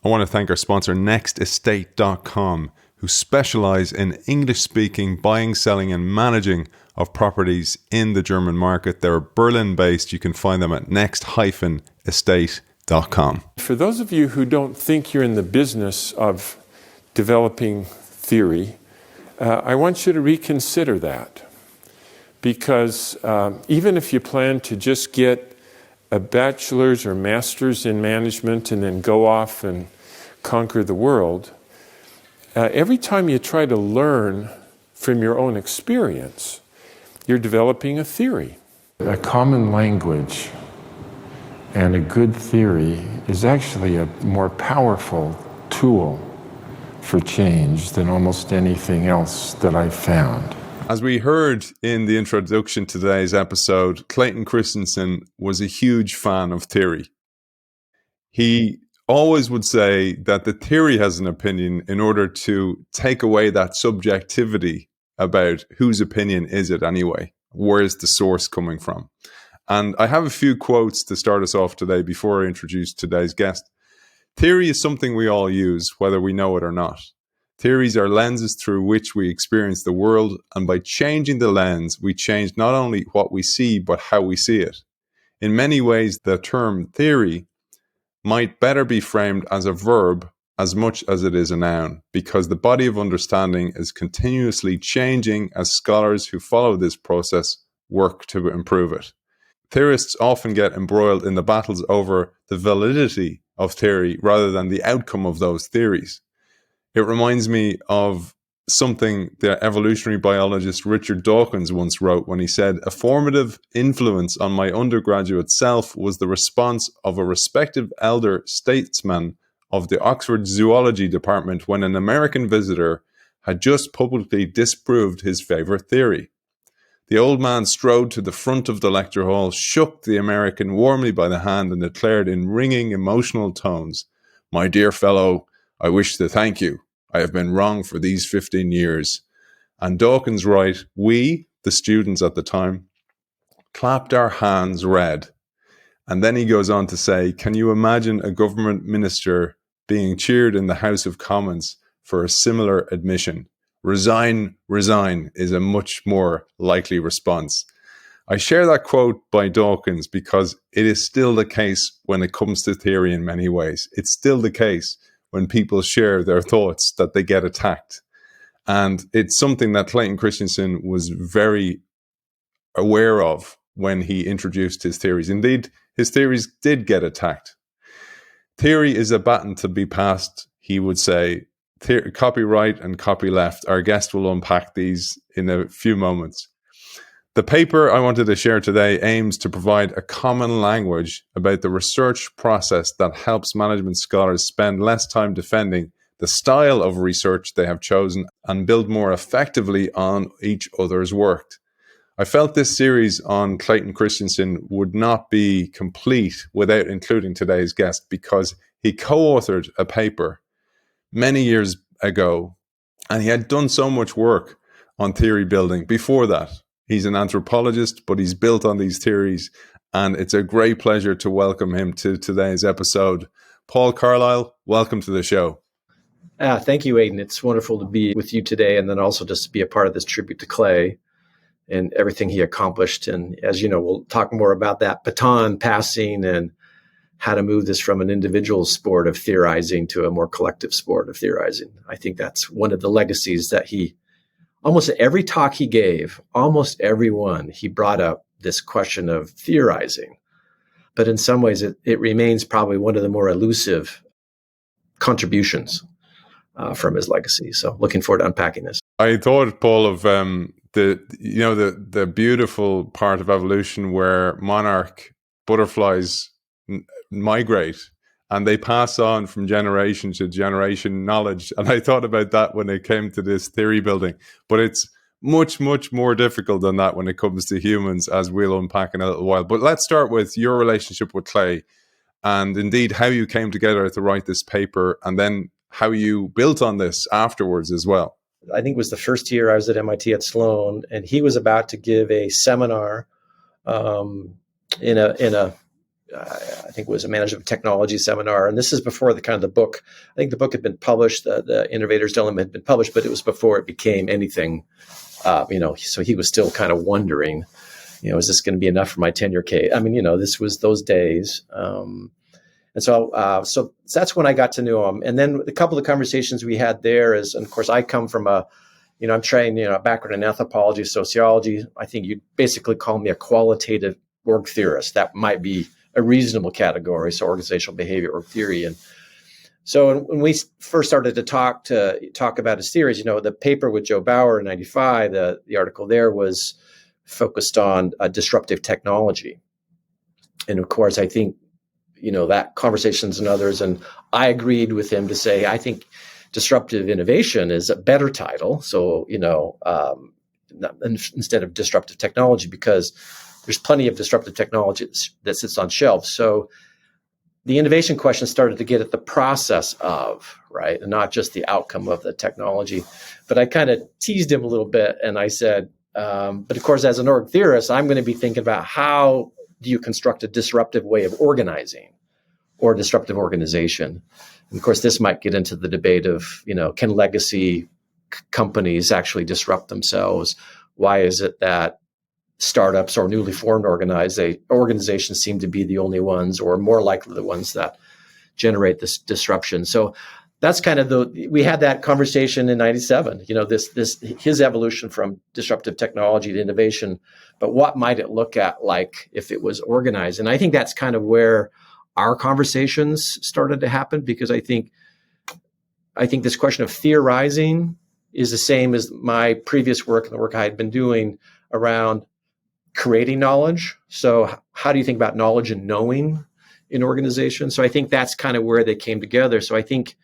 I want to thank our sponsor, nextestate.com, who specialize in English-speaking buying, selling, and managing of properties in the German market. They're Berlin-based. You can find them at next-estate.com. For those of you who don't think you're in the business of developing theory, I want you to reconsider that. Because even if you plan to just get a bachelor's or master's in management and then go off and conquer the world, every time you try to learn from your own experience, you're developing a theory. A common language and a good theory is actually a more powerful tool for change than almost anything else that I've found. As we heard in the introduction to today's episode, Clayton Christensen was a huge fan of theory. He always would say that the theory has an opinion in order to take away that subjectivity about whose opinion is it anyway. Where is the source coming from? And I have a few quotes to start us off today before I introduce today's guest. Theory is something we all use, whether we know it or not. Theories are lenses through which we experience the world, and by changing the lens, we change not only what we see, but how we see it. In many ways, the term theory might better be framed as a verb as much as it is a noun, because the body of understanding is continuously changing as scholars who follow this process work to improve it. Theorists often get embroiled in the battles over the validity of theory rather than the outcome of those theories. It reminds me of something the evolutionary biologist Richard Dawkins once wrote when he said, "A formative influence on my undergraduate self was the response of a respected elder statesman of the Oxford Zoology Department when an American visitor had just publicly disproved his favorite theory. The old man strode to the front of the lecture hall, shook the American warmly by the hand, and declared in ringing, emotional tones, 'My dear fellow, I wish to thank you. I have been wrong for these 15 years. And Dawkins writes, we, the students at the time, clapped our hands red. And then he goes on to say, can you imagine a government minister being cheered in the House of Commons for a similar admission? Resign, resign is a much more likely response. I share that quote by Dawkins because it is still the case when it comes to theory in many ways. It's still the case when people share their thoughts that they get attacked. And it's something that Clayton Christensen was very aware of when he introduced his theories. Indeed, his theories did get attacked. Theory is a baton to be passed, he would say. Copyright and copyleft. Our guest will unpack these in a few moments. The paper I wanted to share today aims to provide a common language about the research process that helps management scholars spend less time defending the style of research they have chosen and build more effectively on each other's work. I felt this series on Clayton Christensen would not be complete without including today's guest because he co-authored a paper many years ago and he had done so much work on theory building before that. He's an anthropologist, but he's built on these theories, and it's a great pleasure to welcome him to today's episode. Paul Carlile, welcome to the show. Thank you, Aidan. It's wonderful to be with you today, and then also just to be a part of this tribute to Clay and everything he accomplished. And as you know, we'll talk more about that baton passing and how to move this from an individual sport of theorizing to a more collective sport of theorizing. I think that's one of the legacies that he almost every talk he gave, almost every one, he brought up this question of theorizing. But in some ways, it remains probably one of the more elusive contributions from his legacy. So looking forward to unpacking this. I thought, Paul, of the beautiful part of evolution where monarch butterflies migrate and they pass on from generation to generation knowledge. And I thought about that when it came to this theory building. But it's much, much more difficult than that when it comes to humans, as we'll unpack in a little while. But let's start with your relationship with Clay and indeed how you came together to write this paper and then how you built on this afterwards as well. I think it was the first year I was at MIT at Sloan, and he was about to give a seminar in a I think it was a management technology seminar. And this is before the kind of the book. I think the book had been published, the Innovator's Dilemma had been published, but it was before it became anything, so he was still kind of wondering, is this going to be enough for my tenure case? I mean, this was those days. And so that's when I got to know him. And then a couple of conversations we had there is, and of course, I come from I'm trained, a background in anthropology, sociology. I think you'd basically call me a qualitative org theorist. That might be a reasonable category. So organizational behavior org theory. And so when we first started to talk about his theories, the paper with Joe Bauer in 95, the article there was focused on disruptive technology. And of course, I think, that Conversations and Others, and I agreed with him to say, I think disruptive innovation is a better title. So, instead of disruptive technology, because there's plenty of disruptive technology that sits on shelves. So the innovation question started to get at the process of, right, and not just the outcome of the technology. But I kind of teased him a little bit, and I said, but of course, as an org theorist, I'm going to be thinking about how do you construct a disruptive way of organizing or disruptive organization? And of course, this might get into the debate of, can legacy companies actually disrupt themselves? Why is it that startups or newly formed organizations seem to be the only ones, or more likely the ones that generate this disruption? So that's kind of we had that conversation in 97, his evolution from disruptive technology to innovation, but what might it look at like if it was organized? And I think that's kind of where our conversations started to happen, because I think this question of theorizing is the same as my previous work and the work I had been doing around creating knowledge. So how do you think about knowledge and knowing in organizations? So I think that's kind of where they came together. So I think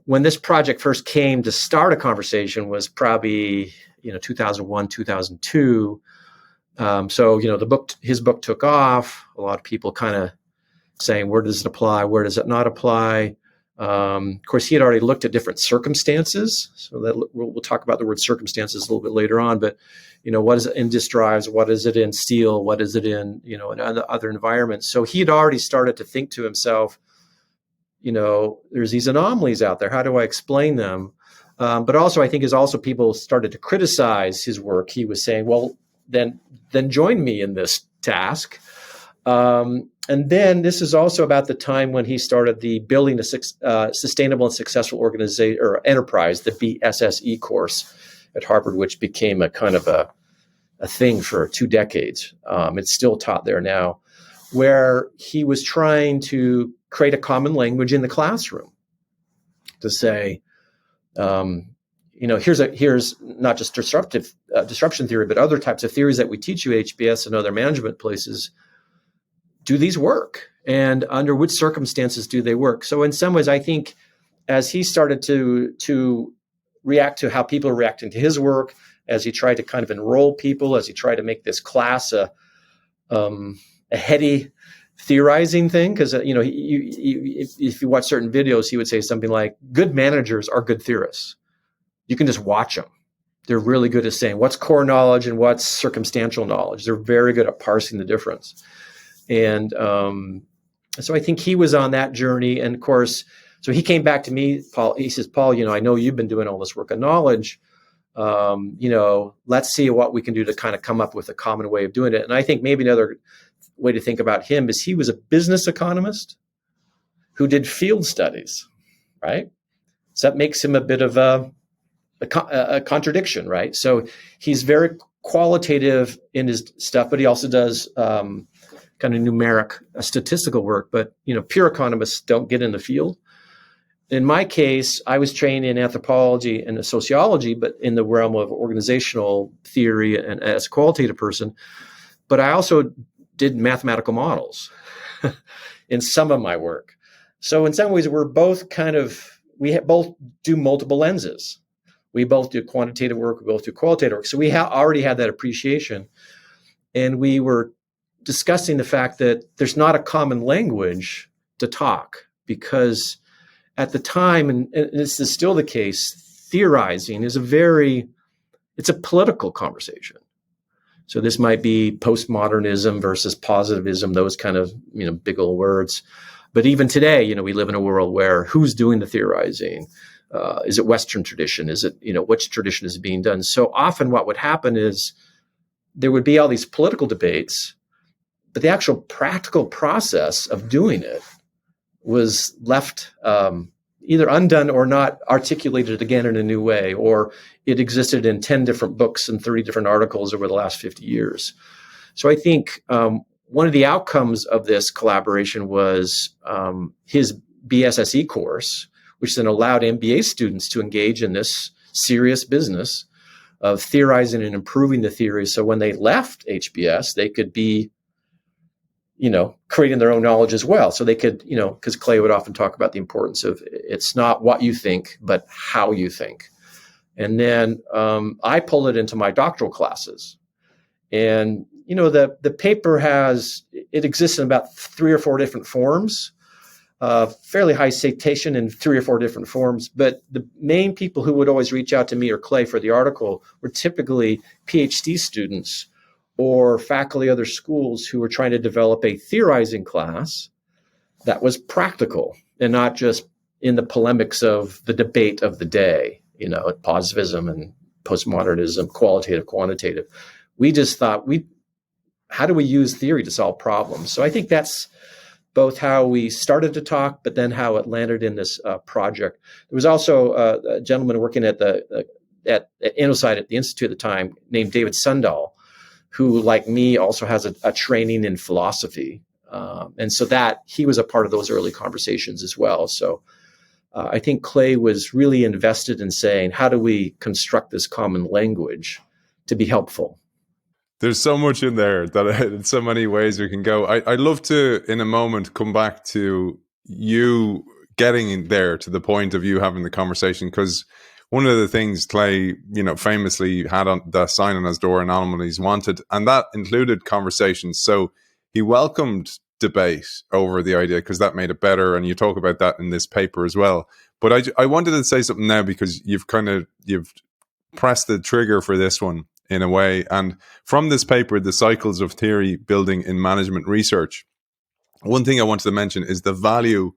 when this project first came to start a conversation was probably 2001, 2002. So his book took off. A lot of people kind of saying, where does it apply? Where does it not apply? Of course, he had already looked at different circumstances. So that we'll talk about the word circumstances a little bit later on. But what is it in disk drives? What is it in steel? What is it in in other environments? So he had already started to think to himself, there's these anomalies out there. How do I explain them? But also, I think as also people started to criticize his work, he was saying, well, then join me in this task. And then this is also about the time when he started the Building a Sustainable and Successful Organization or Enterprise, the BSSE course at Harvard, which became a kind of a thing for 2 decades. It's still taught there now, where he was trying to create a common language in the classroom to say, here's not just disruption theory, but other types of theories that we teach you at HBS and other management places. Do these work? And under which circumstances do they work? So in some ways, I think as he started to react to how people are reacting to his work, as he tried to kind of enroll people, as he tried to make this class a heady theorizing thing, because if you watch certain videos, he would say something like, good managers are good theorists. You can just watch them. They're really good at saying what's core knowledge and what's circumstantial knowledge. They're very good at parsing the difference. And so I think he was on that journey. And of course, so he came back to me, Paul. He says, Paul, I know you've been doing all this work on knowledge. Let's see what we can do to kind of come up with a common way of doing it. And I think maybe another way to think about him is he was a business economist who did field studies, right? So that makes him a bit of a contradiction, right? So he's very qualitative in his stuff, but he also does kind of numeric statistical work. But pure economists don't get in the field. In my case, I was trained in anthropology and sociology, but in the realm of organizational theory and as a qualitative person. But I also did mathematical models in some of my work. So in some ways, we're both both do multiple lenses. We both do quantitative work. We both do qualitative work. So we already had that appreciation. And we were discussing the fact that there's not a common language to talk, because at the time, and this is still the case, theorizing is it's a political conversation. So this might be postmodernism versus positivism, those kind of, big old words. But even today, we live in a world where who's doing the theorizing? Is it Western tradition? Is it, which tradition is being done? So often what would happen is there would be all these political debates, but the actual practical process of doing it was left either undone or not articulated again in a new way, or it existed in 10 different books and 30 different articles over the last 50 years. So I think one of the outcomes of this collaboration was his BSSE course, which then allowed MBA students to engage in this serious business of theorizing and improving the theory. So when they left HBS, they could be, creating their own knowledge as well. So they could, because Clay would often talk about the importance of it's not what you think, but how you think. And then I pulled it into my doctoral classes. And, the paper it exists in about 3 or 4 different forms, fairly high citation in 3 or 4 different forms. But the main people who would always reach out to me or Clay for the article were typically PhD students or faculty at other schools who were trying to develop a theorizing class that was practical and not just in the polemics of the debate of the day, positivism and postmodernism, qualitative, quantitative. We just thought, how do we use theory to solve problems? So I think that's both how we started to talk, but then how it landed in this project. There was also a gentleman working at Innoside at the Institute at the time named David Sundahl, who, like me, also has a training in philosophy. And so that he was a part of those early conversations as well. So I think Clay was really invested in saying, how do we construct this common language to be helpful? There's so much in there that in so many ways we can go. I'd love to, in a moment, come back to you getting there to the point of you having the conversation, because one of the things Clay, famously had on the sign on his door, anomalies wanted, and that included conversations. So he welcomed debate over the idea because that made it better, and you talk about that in this paper as well. But I wanted to say something now because you've pressed the trigger for this one in a way. And from this paper, The Cycles of Theory Building in Management Research, one thing I wanted to mention is the value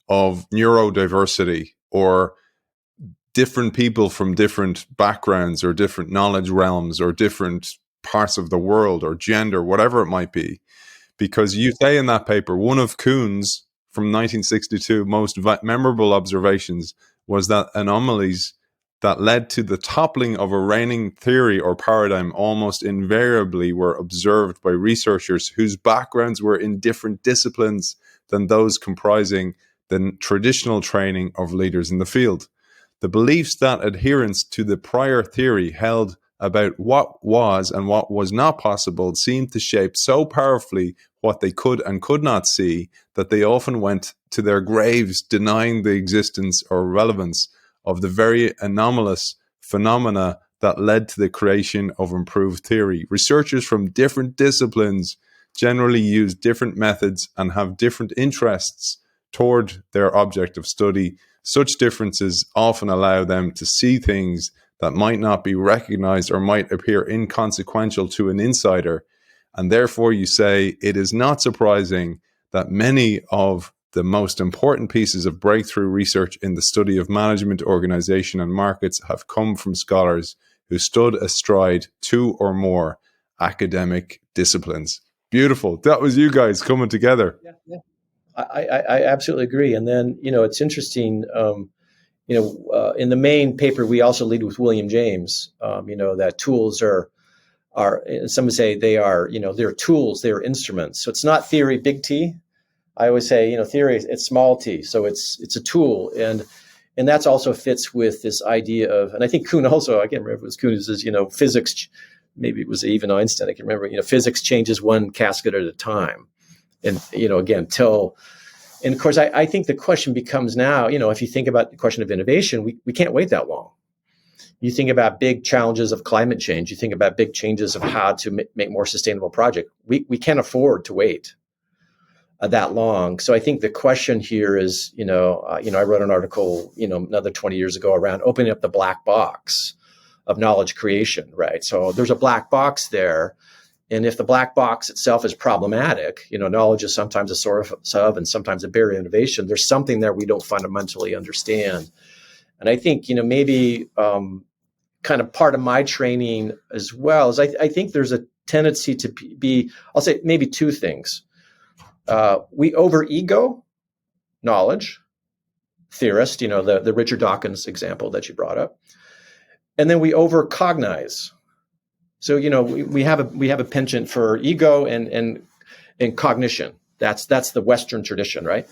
of neurodiversity, or different people from different backgrounds or different knowledge realms or different parts of the world or gender, whatever it might be. Because you say in that paper, one of Kuhn's from 1962 most memorable observations was that anomalies that led to the toppling of a reigning theory or paradigm almost invariably were observed by researchers whose backgrounds were in different disciplines than those comprising the traditional training of leaders in the field. The beliefs that adherents to the prior theory held about what was and what was not possible seemed to shape so powerfully what they could and could not see that they often went to their graves denying the existence or relevance of the very anomalous phenomena that led to the creation of improved theory. Researchers from different disciplines generally use different methods and have different interests toward their object of study. Such differences often allow them to see things that might not be recognized or might appear inconsequential to an insider. And therefore, you say it is not surprising that many of the most important pieces of breakthrough research in the study of management, organization, and markets have come from scholars who stood astride 2 or more academic disciplines. Beautiful. That was you guys coming together. Yeah. I absolutely agree. And then, it's interesting, in the main paper, we also lead with William James, that tools are some would say they are, they're tools, they're instruments. So it's not theory, big T. I always say, theory, it's small t. So it's a tool. And that's also fits with this idea of, and I think Kuhn also, I can't remember if it was Kuhn who says, physics, maybe it was even Einstein, I can remember, physics changes one casket at a time. And, again, and of course, I think the question becomes now, if you think about the question of innovation, we can't wait that long. You think about big challenges of climate change. You think about big changes of how to make more sustainable projects. We can't afford to wait that long. So I think the question here is, I wrote an article, another 20 years ago around opening up the black box of knowledge creation, right? So there's a black box there And if the black box itself is problematic, knowledge is sometimes a source of and sometimes a barrier to innovation. There's something there we don't fundamentally understand. And I think, maybe kind of part of my training as well is I think there's a tendency to be, I'll say maybe two things. We over-ego knowledge, theorist, the Richard Dawkins example that you brought up. And then we over-cognize. So, we have a penchant for ego and cognition. That's the Western tradition, right?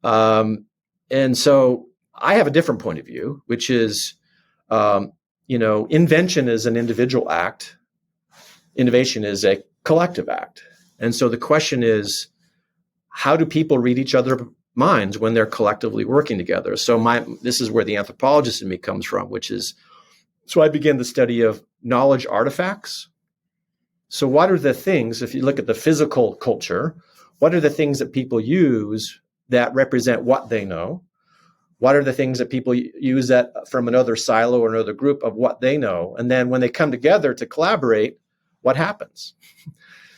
And so I have a different point of view, which is, invention is an individual act. Innovation is a collective act. And so the question is, how do people read each other's minds when they're collectively working together? So this is where the anthropologist in me comes from, which is, so I began the study of knowledge artifacts. So what are the things, if you look at the physical culture, what are the things that people use that represent what they know? What are the things that people use that from another silo or another group of what they know? And then when they come together to collaborate, what happens?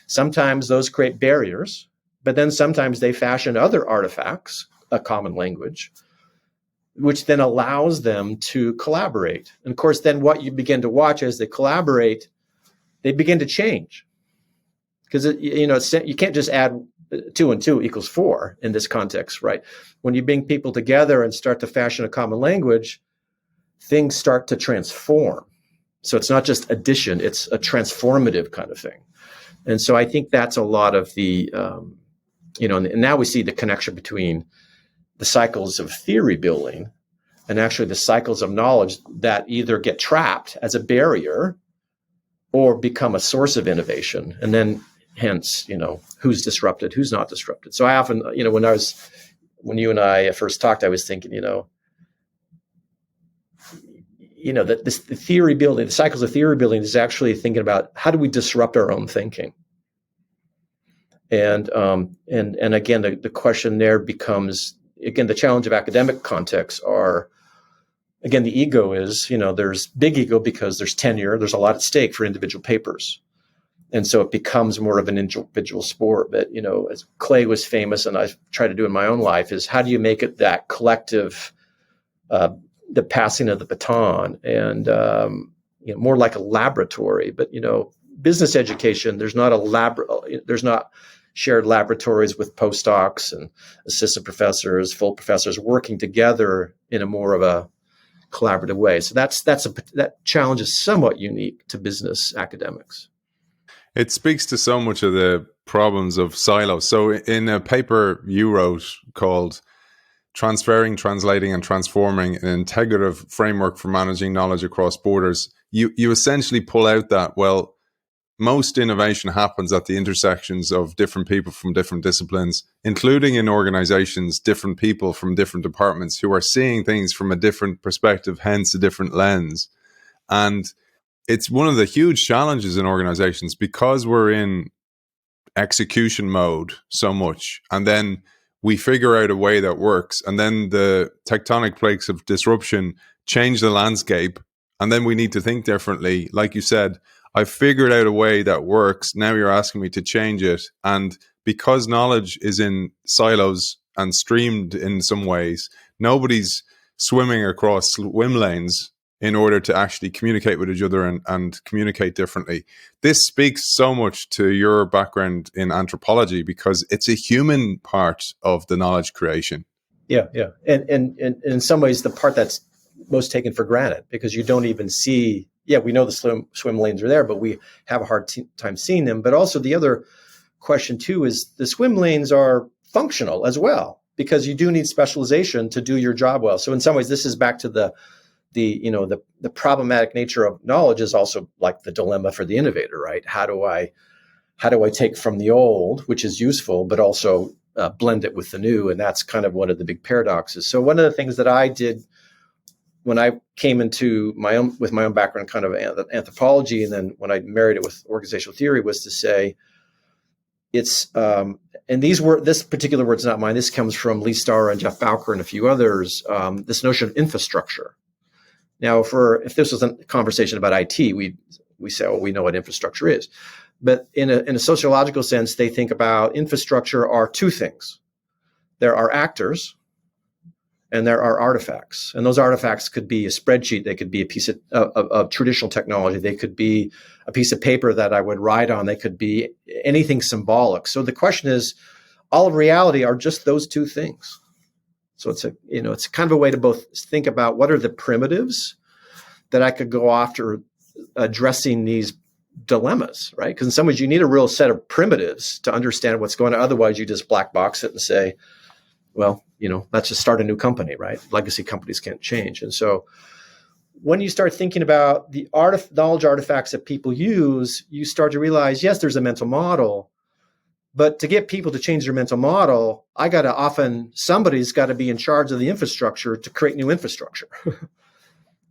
Sometimes those create barriers, but then sometimes they fashion other artifacts, a common language, which then allows them to collaborate. And of course, then what you begin to watch as they collaborate, they begin to change. Because you can't just add 2 and 2 equals 4 in this context, right? When you bring people together and start to fashion a common language, things start to transform. So it's not just addition, it's a transformative kind of thing. And so I think that's a lot of the, and now we see the connection between the cycles of theory building and actually the cycles of knowledge that either get trapped as a barrier or become a source of innovation. And then hence, who's disrupted, who's not disrupted. So I often, when you and I first talked, I was thinking, that the theory building, the cycles of theory building is actually thinking about how do we disrupt our own thinking? And again, the question there becomes, again, the challenge of academic contexts are, again, the ego is, there's big ego because there's tenure, there's a lot at stake for individual papers. And so it becomes more of an individual sport. But, as Clay was famous, and I try to do in my own life, is how do you make it that collective, the passing of the baton, and more like a laboratory. But, business education, there's not shared laboratories with postdocs and assistant professors, full professors working together in a more of a collaborative way. So that challenge is somewhat unique to business academics. It speaks to so much of the problems of silos. So in a paper you wrote called Transferring, Translating, and Transforming an Integrative Framework for Managing Knowledge Across Borders, you essentially pull out that, well, most innovation happens at the intersections of different people from different disciplines, including in organizations, different people from different departments who are seeing things from a different perspective, hence a different lens. And it's one of the huge challenges in organizations because we're in execution mode so much. And then we figure out a way that works. And then the tectonic plates of disruption change the landscape. And then we need to think differently. Like you said, I've figured out a way that works. Now you're asking me to change it. And because knowledge is in silos and streamed in some ways, nobody's swimming across swim lanes in order to actually communicate with each other and communicate differently. This speaks so much to your background in anthropology because it's a human part of the knowledge creation. Yeah. And in some ways, the part that's most taken for granted because you don't even see, we know the swim lanes are there, but we have a hard time seeing them. But also the other question too is the swim lanes are functional as well because you do need specialization to do your job well. So in some ways, this is back to the problematic nature of knowledge is also like the dilemma for the innovator, right? How do I take from the old, which is useful, but also blend it with the new? And that's kind of one of the big paradoxes. So one of the things that I did when I came into my own background, kind of anthropology, and then when I married it with organizational theory, was to say it's and this particular word's not mine. This comes from Lee Starr and Jeff Bowker and a few others. This notion of infrastructure. Now, if this was a conversation about IT, we say, we know what infrastructure is. But in a sociological sense, they think about infrastructure are two things. There are actors and there are artifacts. And those artifacts could be a spreadsheet. They could be a piece of traditional technology. They could be a piece of paper that I would write on. They could be anything symbolic. So the question is, all of reality are just those two things. So it's kind of a way to both think about what are the primitives that I could go after addressing these dilemmas, right? Because in some ways you need a real set of primitives to understand what's going on. Otherwise you just black box it and say, well, let's just start a new company, right? Legacy companies can't change. And so when you start thinking about the knowledge artifacts that people use, you start to realize, yes, there's a mental model, but to get people to change their mental model, somebody's got to be in charge of the infrastructure to create new infrastructure.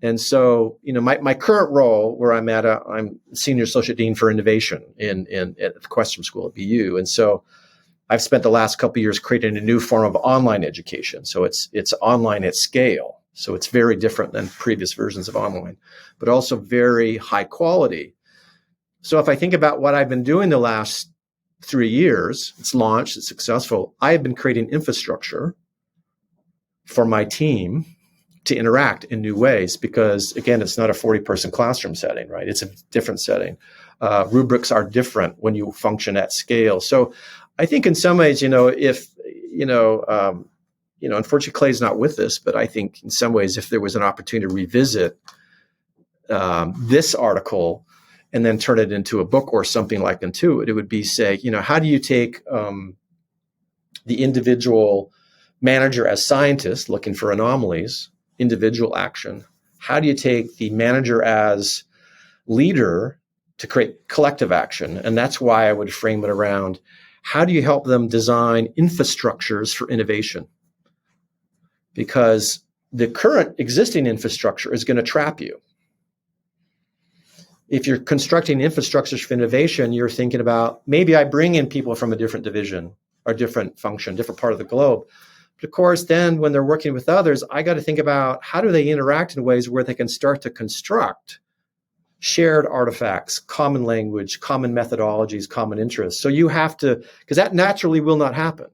And so, my current role where I'm at, I'm Senior Associate Dean for Innovation at the Questrom School at BU. And so I've spent the last couple of years creating a new form of online education. So it's online at scale. So it's very different than previous versions of online, but also very high quality. So if I think about what I've been doing the last 3 years, it's launched, it's successful. I have been creating infrastructure for my team to interact in new ways because, again, it's not a 40-person classroom setting, right? It's a different setting. Rubrics are different when you function at scale. So I think in some ways, unfortunately, Clay's not with us, but I think in some ways, if there was an opportunity to revisit this article and then turn it into a book or something like Intuit, it would be say, how do you take the individual manager as scientist looking for anomalies, individual action? How do you take the manager as leader to create collective action? And that's why I would frame it around, how do you help them design infrastructures for innovation? Because the current existing infrastructure is going to trap you. If you're constructing infrastructures for innovation, you're thinking about, maybe I bring in people from a different division or different function, different part of the globe. But of course, then when they're working with others, I got to think about how do they interact in ways where they can start to construct shared artifacts, common language, common methodologies, common interests. So you have to, because that naturally will not happen.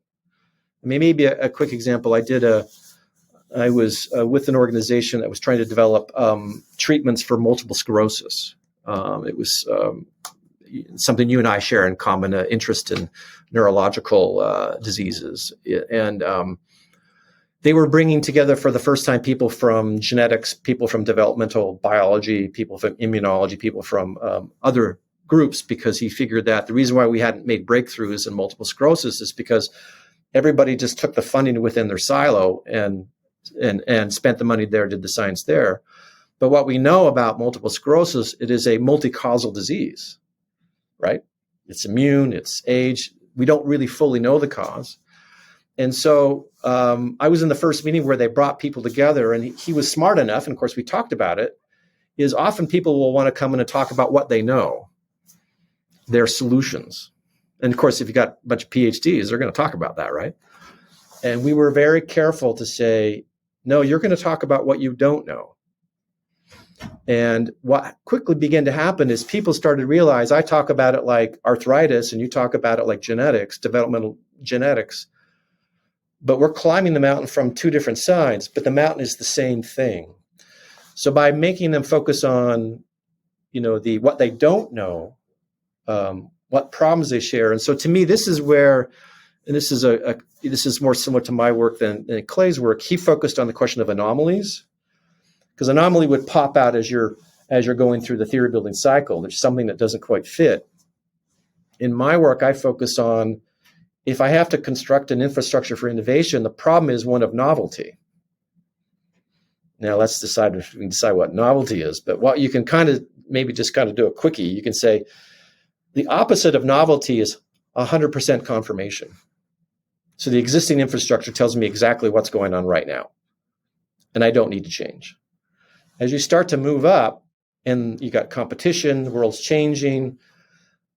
I mean, maybe a quick example. I was with an organization that was trying to develop treatments for multiple sclerosis. It was something you and I share in common, interest in neurological diseases. And they were bringing together for the first time people from genetics, people from developmental biology, people from immunology, people from other groups, because he figured that the reason why we hadn't made breakthroughs in multiple sclerosis is because everybody just took the funding within their silo and spent the money there, did the science there. But what we know about multiple sclerosis, it is a multi-causal disease, right? It's immune, it's age. We don't really fully know the cause. And so I was in the first meeting where they brought people together, and he was smart enough, and of course we talked about it, is often people will want to come in and talk about what they know, their solutions. And of course, if you got a bunch of PhDs, they're going to talk about that, right? And we were very careful to say, no, you're going to talk about what you don't know. And what quickly began to happen is people started to realize I talk about it like arthritis and you talk about it like genetics, developmental genetics, but we're climbing the mountain from two different sides, but the mountain is the same thing. So by making them focus on, what they don't know, what problems they share. And so to me, this is where, and this is more similar to my work than Clay's work. He focused on the question of anomalies, because anomaly would pop out as you're going through the theory building cycle. There's something that doesn't quite fit. In my work, I focus on, if I have to construct an infrastructure for innovation, the problem is one of novelty. Now let's decide if we can decide what novelty is. But what you can maybe just do a quickie. You can say the opposite of novelty is 100% confirmation. So the existing infrastructure tells me exactly what's going on right now, and I don't need to change. As you start to move up and you got competition, the world's changing,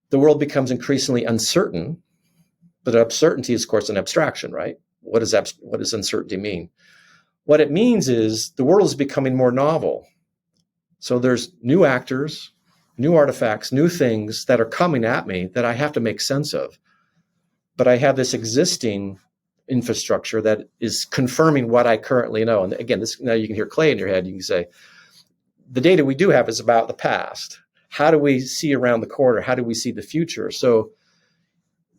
the world becomes increasingly uncertain. But uncertainty is, of course, an abstraction, right? What does uncertainty mean? What it means is the world is becoming more novel. So there's new actors, new artifacts, new things that are coming at me that I have to make sense of. But I have this existing infrastructure that is confirming what I currently know. And again, this, now you can hear Clay in your head. You can say, the data we do have is about the past. How do we see around the corner? How do we see the future? So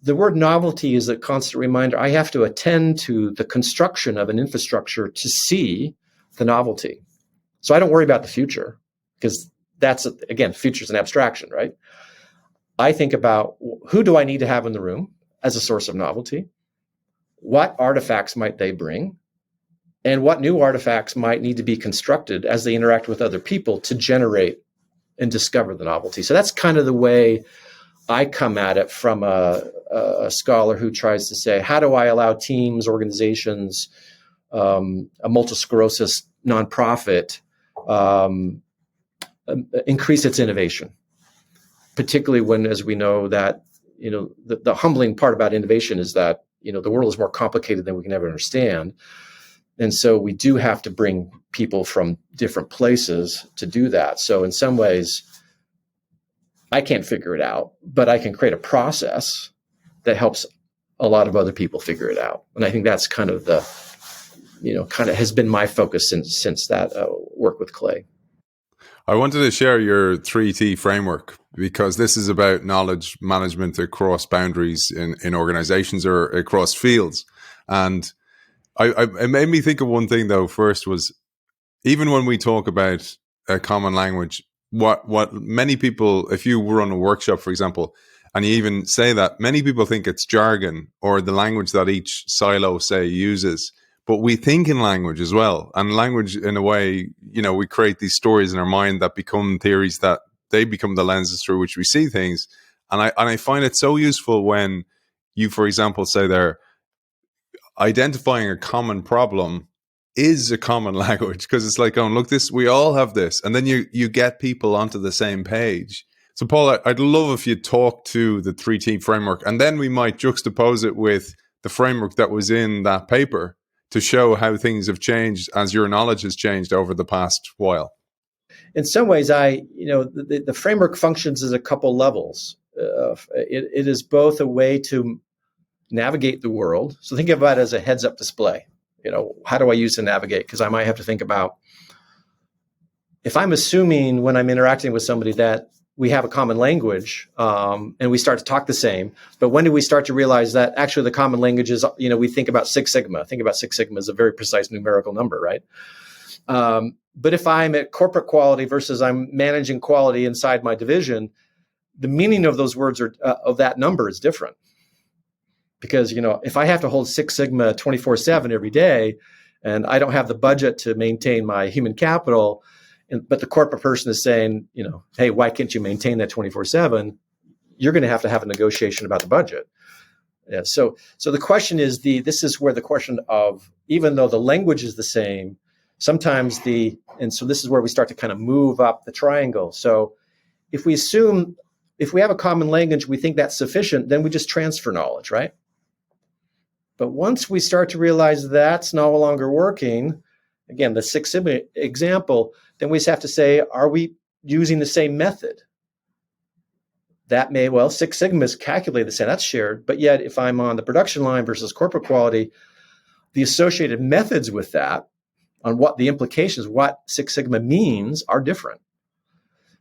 the word novelty is a constant reminder. I have to attend to the construction of an infrastructure to see the novelty. So I don't worry about the future, because that's, again, future is an abstraction, right? I think about, who do I need to have in the room as a source of novelty? What artifacts might they bring? And what new artifacts might need to be constructed as they interact with other people to generate and discover the novelty? So that's kind of the way I come at it from a scholar who tries to say, how do I allow teams, organizations, a multiple sclerosis nonprofit increase its innovation, particularly when, as we know, that the humbling part about innovation is that the world is more complicated than we can ever understand, and so we do have to bring people from different places to do that. So in some ways, I can't figure it out, but I can create a process that helps a lot of other people figure it out. And I think that's kind of has been my focus since that work with Clay. I wanted to share your 3T framework, because this is about knowledge management across boundaries in organizations or across fields. And it made me think of one thing, though. First was, even when we talk about a common language, what many people, if you run a workshop, for example, and you even say that, many people think it's jargon or the language that each silo, say, uses. But we think in language as well. And language, in a way, we create these stories in our mind that become theories, that they become the lenses through which we see things. And I find it so useful when you, for example, say there, identifying a common problem is a common language, because it's like, oh, look, this, we all have this. And then you get people onto the same page. So Paul, I'd love if you talk to the 3T framework, and then we might juxtapose it with the framework that was in that paper to show how things have changed as your knowledge has changed over the past while. In some ways, the framework functions as a couple levels. It is both a way to navigate the world. So think about it as a heads-up display. How do I use to navigate? Because I might have to think about, if I'm assuming when I'm interacting with somebody that we have a common language, and we start to talk the same, but when do we start to realize that actually the common language is, we think about Six Sigma. Think about Six Sigma as a very precise numerical number, right? But if I'm at corporate quality versus I'm managing quality inside my division, the meaning of those words of that number is different. Because, if I have to hold Six Sigma 24/7 every day, and I don't have the budget to maintain my human capital, but the corporate person is saying, hey, why can't you maintain that 24/7? You're going to have a negotiation about the budget. Yeah, so the question is, this is where the question of, even though the language is the same, sometimes and so this is where we start to kind of move up the triangle. So if we have a common language, we think that's sufficient, then we just transfer knowledge, right? But once we start to realize that's no longer working, again, the Six Sigma example, then we just have to say, are we using the same method? That Six Sigma is calculated the same, that's shared, but yet if I'm on the production line versus corporate quality, the associated methods with that, on what the implications, what Six Sigma means, are different.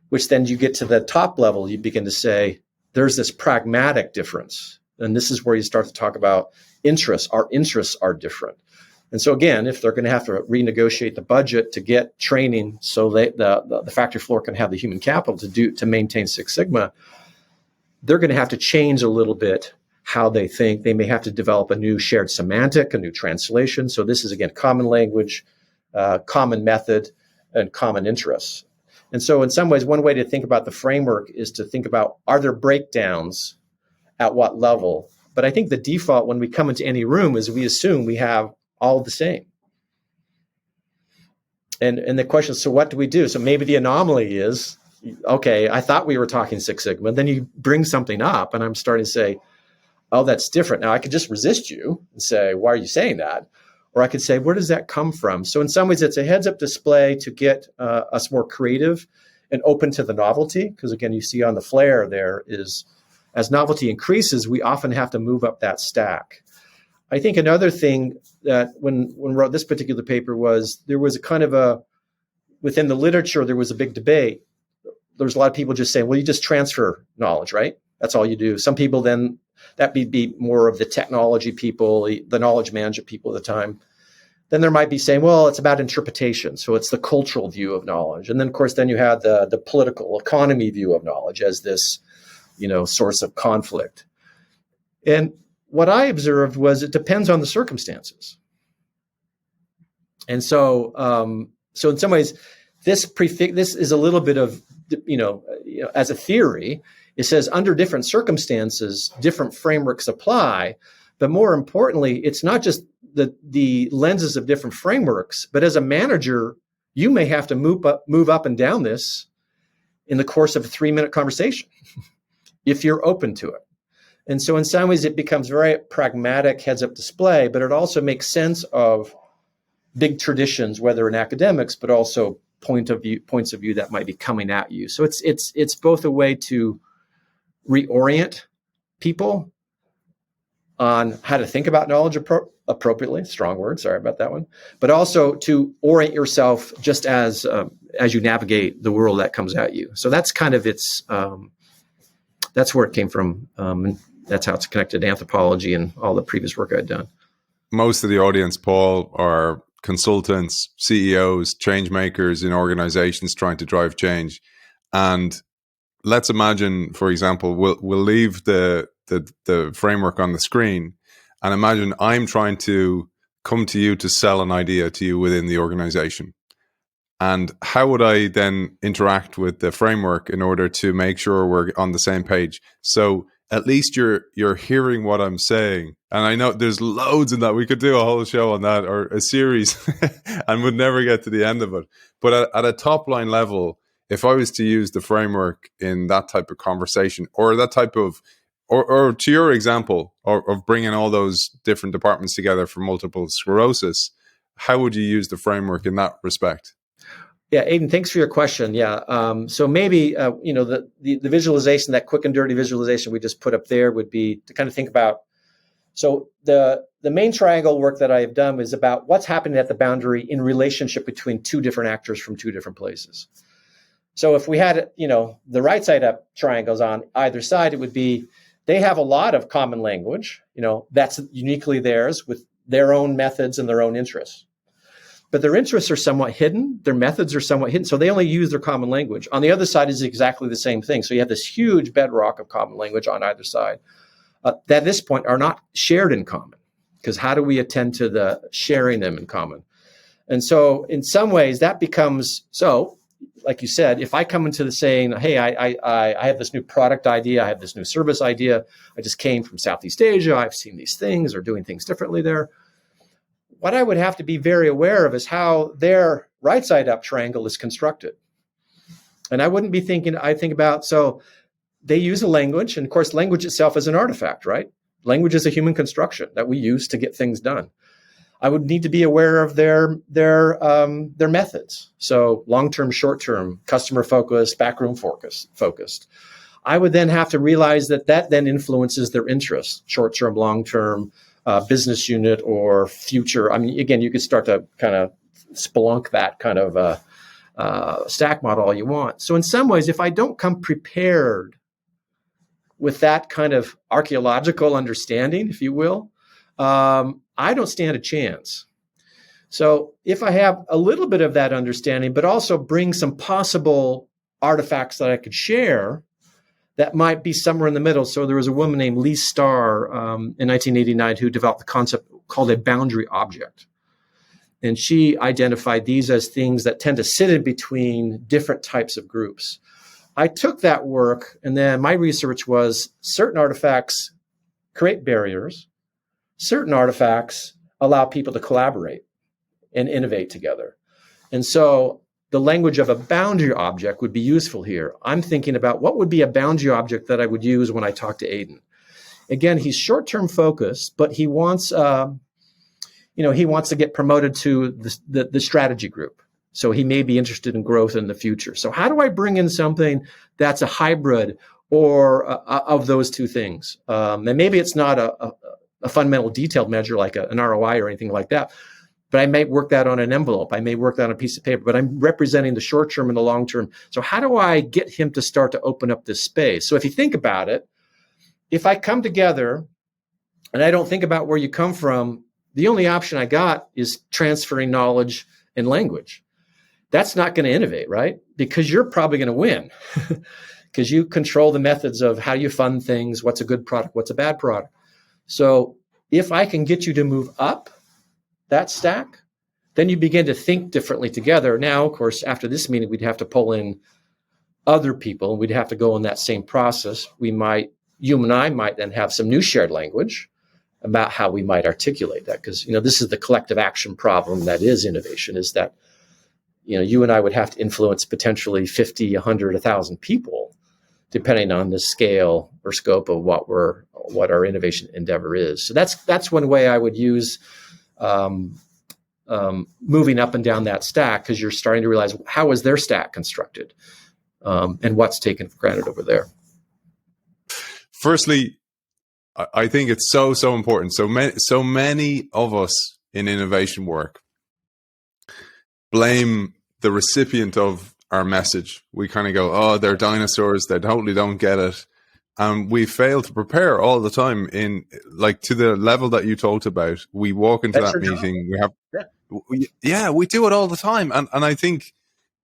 Which then you get to the top level, you begin to say, there's this pragmatic difference. And this is where you start to talk about interests. Our interests are different. And so again, if they're going to have to renegotiate the budget to get training so the factory floor can have the human capital to maintain Six Sigma, they're going to have to change a little bit how they think. They may have to develop a new shared semantic, a new translation. So this is, again, common language, common method, and common interests. And so in some ways, one way to think about the framework is to think about, are there breakdowns at what level? But I think the default when we come into any room is we assume we have all the same. And the question is, so what do we do? So maybe the anomaly is, okay, I thought we were talking Six Sigma. Then you bring something up and I'm starting to say, oh, that's different. Now I could just resist you and say, why are you saying that? Or I could say, where does that come from? So in some ways, it's a heads-up display to get us more creative and open to the novelty. Because again, you see on the flare there is, as novelty increases, we often have to move up that stack. I think another thing that when wrote this particular paper was there was a kind of within the literature, there was a big debate. There was a lot of people just saying, well, you just transfer knowledge, right? That's all you do. Some people then, that would be more of the technology people, the knowledge management people at the time. Then there might be saying, well, it's about interpretation. So it's the cultural view of knowledge. And then, of course, then you have the political economy view of knowledge as this, source of conflict. And what I observed was it depends on the circumstances. And so in some ways, this is a little bit of, as a theory, it says under different circumstances, different frameworks apply. But more importantly, it's not just the lenses of different frameworks, but as a manager, you may have to move up and down this in the course of a 3-minute conversation if you're open to it. And so in some ways, it becomes very pragmatic heads-up display, but it also makes sense of big traditions, whether in academics, but also points of view that might be coming at you. So it's both a way to reorient people on how to think about knowledge appropriately, strong word, sorry about that one, but also to orient yourself just as you navigate the world that comes at you. So that's kind of that's where it came from. And that's how it's connected to anthropology and all the previous work I'd done. Most of the audience, Paul, are consultants, CEOs, change makers in organizations trying to drive change. And let's imagine, for example, we'll leave the framework on the screen and imagine I'm trying to come to you to sell an idea to you within the organization. And how would I then interact with the framework in order to make sure we're on the same page? So at least you're hearing what I'm saying. And I know there's loads in that. We could do a whole show on that or a series and would never get to the end of it. But at a top line level, if I was to use the framework in that type of conversation or that type of, or to your example of bringing all those different departments together for multiple sclerosis, how would you use the framework in that respect? Yeah, Aidan, thanks for your question. Yeah, so maybe the visualization, that quick and dirty visualization we just put up there, would be to kind of think about. So the main triangle work that I have done is about what's happening at the boundary in relationship between two different actors from two different places. So if we had the right side up triangles on either side, it would be they have a lot of common language, that's uniquely theirs with their own methods and their own interests. But their interests are somewhat hidden. Their methods are somewhat hidden. So they only use their common language. On the other side is exactly the same thing. So you have this huge bedrock of common language on either side that at this point are not shared in common. Because how do we attend to the sharing them in common? And so in some ways that becomes, so like you said, if I come into the saying, hey, I have this new product idea, I have this new service idea, I just came from Southeast Asia, I've seen these things or doing things differently there. What I would have to be very aware of is how their right side up triangle is constructed. And I wouldn't be thinking, I think about, so they use a language, and of course, language itself is an artifact, right? Language is a human construction that we use to get things done. I would need to be aware of their methods. So long-term, short-term, customer focused, backroom focused. I would then have to realize that then influences their interests, short-term, long-term, business unit or future. I mean, again, you could start to kind of spelunk that kind of stack model all you want. So in some ways, if I don't come prepared with that kind of archaeological understanding, if you will, I don't stand a chance. So if I have a little bit of that understanding, but also bring some possible artifacts that I could share, that might be somewhere in the middle. So there was a woman named Lee Starr in 1989 who developed the concept called a boundary object. And she identified these as things that tend to sit in between different types of groups. I took that work, and then my research was certain artifacts create barriers. Certain artifacts allow people to collaborate and innovate together. And so the language of a boundary object would be useful here. I'm thinking about what would be a boundary object that I would use when I talk to Aidan. Again, he's short-term focused, but he wants, he wants to get promoted to the strategy group. So he may be interested in growth in the future. So how do I bring in something that's a hybrid or of those two things? And maybe it's not a fundamental detailed measure like an ROI or anything like that, but I may work that on an envelope. I may work that on a piece of paper, but I'm representing the short term and the long term. So how do I get him to start to open up this space? So if you think about it, if I come together and I don't think about where you come from, the only option I got is transferring knowledge and language. That's not going to innovate, right? Because you're probably going to win because you control the methods of how you fund things, what's a good product, what's a bad product. So if I can get you to move up that stack, then you begin to think differently together. Now, of course, after this meeting, we'd have to pull in other people. We'd have to go in that same process. You and I might then have some new shared language about how we might articulate that. Because, this is the collective action problem that is innovation, is that, you and I would have to influence potentially 50, 100, 1,000 people, depending on the scale or scope of what our innovation endeavor is. So that's one way I would use moving up and down that stack, because you're starting to realize how is their stack constructed and what's taken for granted over there. Firstly, I think it's so important. So many of us in innovation work blame the recipient of our message. We kind of go, oh, they're dinosaurs. They totally don't get it. And we fail to prepare all the time to the level that you talked about. We walk into that meeting. We do it all the time. And I think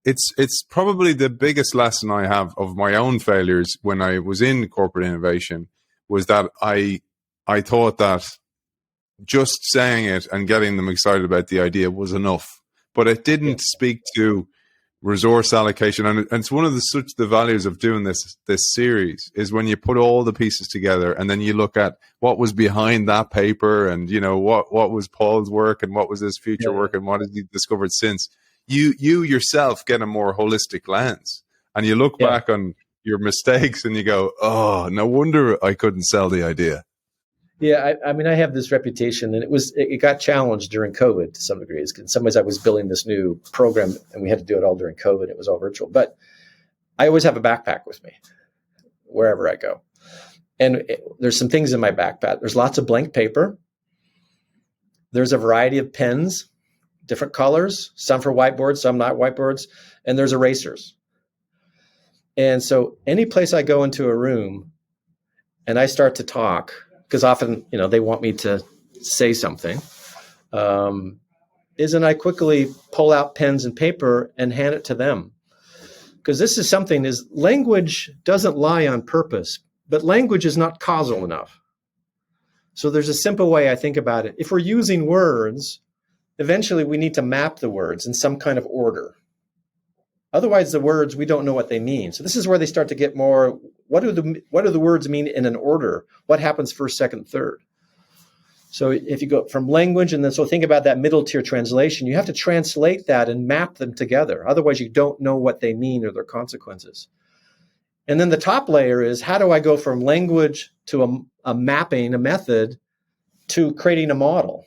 it's probably the biggest lesson I have of my own failures when I was in corporate innovation was that I thought that just saying it and getting them excited about the idea was enough. But it didn't speak to resource allocation, and it's one of the values of doing this series is when you put all the pieces together and then you look at what was behind that paper and what was Paul's work and what was his future work and what has he discovered since. You yourself get a more holistic lens, and you look back on your mistakes and you go, oh, no wonder I couldn't sell the idea. Yeah, I have this reputation, and it got challenged during COVID to some degree. In some ways, I was building this new program, and we had to do it all during COVID. It was all virtual, but I always have a backpack with me wherever I go, and there's some things in my backpack. There's lots of blank paper. There's a variety of pens, different colors, some for whiteboards, some not whiteboards, and there's erasers. And so, any place I go into a room, and I start to talk, because often, they want me to say something, and I quickly pull out pens and paper and hand it to them. Because this is language doesn't lie on purpose, but language is not causal enough. So there's a simple way I think about it. If we're using words, eventually we need to map the words in some kind of order. Otherwise, the words, we don't know what they mean. So this is where they start to get more, what do the words mean in an order? What happens first, second, third? So if you go from language, and then so think about that middle tier translation, you have to translate that and map them together. Otherwise, you don't know what they mean or their consequences. And then the top layer is, how do I go from language to a mapping, a method, to creating a model?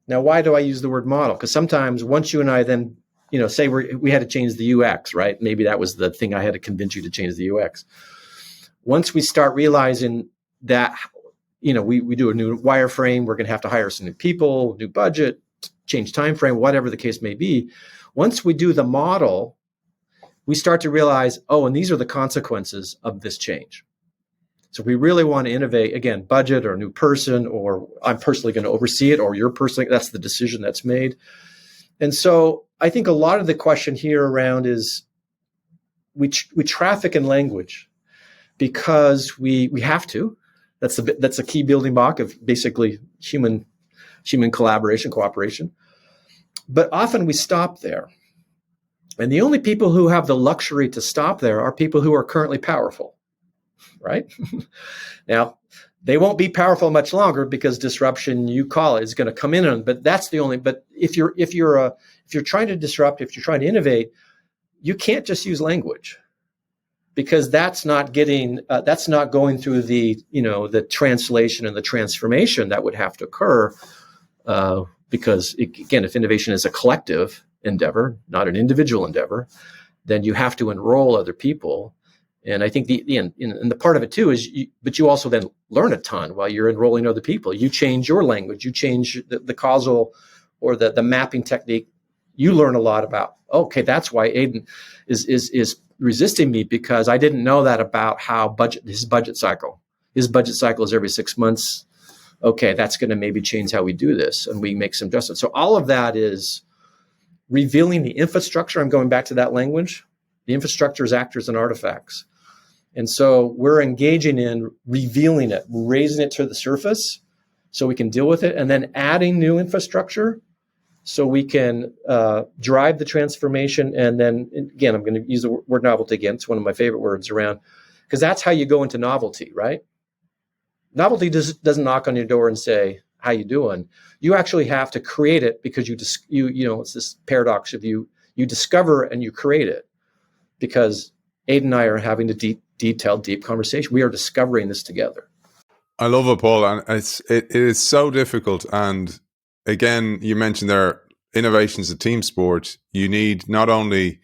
Now, why do I use the word model? Because sometimes once you and I then say we had to change the UX, right? Maybe that was the thing I had to convince you to change the UX. Once we start realizing that, we do a new wireframe, we're going to have to hire some new people, new budget, change time frame, whatever the case may be. Once we do the model, we start to realize, and these are the consequences of this change. So if we really want to innovate, again, budget or a new person, or I'm personally going to oversee it, or you're personally, that's the decision that's made. And so I think a lot of the question here around is we traffic in language because we have to. That's a key building block of basically human collaboration, cooperation. But often we stop there. And the only people who have the luxury to stop there are people who are currently powerful, right? Now, they won't be powerful much longer because disruption, you call it, is going to come in on. But that's the only. But if you're trying to disrupt, if you're trying to innovate, you can't just use language, because that's not going through the translation and the transformation that would have to occur. Because again, if innovation is a collective, endeavor, not an individual endeavor, then you have to enroll other people. And I think and the part of it too is, but you also then learn a ton while you're enrolling other people. You change your language, you change the causal or the mapping technique. You learn a lot about, okay, that's why Aidan is resisting me, because I didn't know that about how his budget cycle. His budget cycle is every 6 months. Okay, that's going to maybe change how we do this, and we make some adjustments. So all of that is revealing the infrastructure. I'm going back to that language. The infrastructure is actors and artifacts. And so we're engaging in revealing it, raising it to the surface so we can deal with it, and then adding new infrastructure so we can drive the transformation. And then, again, I'm going to use the word novelty again. It's one of my favorite words around, because that's how you go into novelty, right? Novelty doesn't knock on your door and say, how you doing? You actually have to create it, because it's this paradox of you discover and you create it. Because Aidan and I are having a deep conversation. We are discovering this together. I love it, Paul, and it is so difficult. And again, you mentioned there, innovation is a team sport. You need not only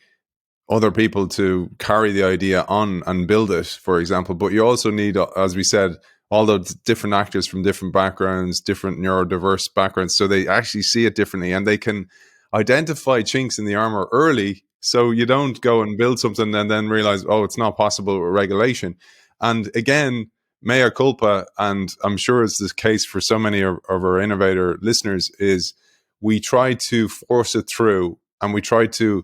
other people to carry the idea on and build it, for example, but you also need, as we said, all the different actors from different backgrounds, different neurodiverse backgrounds, so they actually see it differently and they can identify chinks in the armor early. So you don't go and build something and then realize, oh, it's not possible with regulation. And again, mea culpa, and I'm sure it's the case for so many of our innovator listeners, is we try to force it through and we try to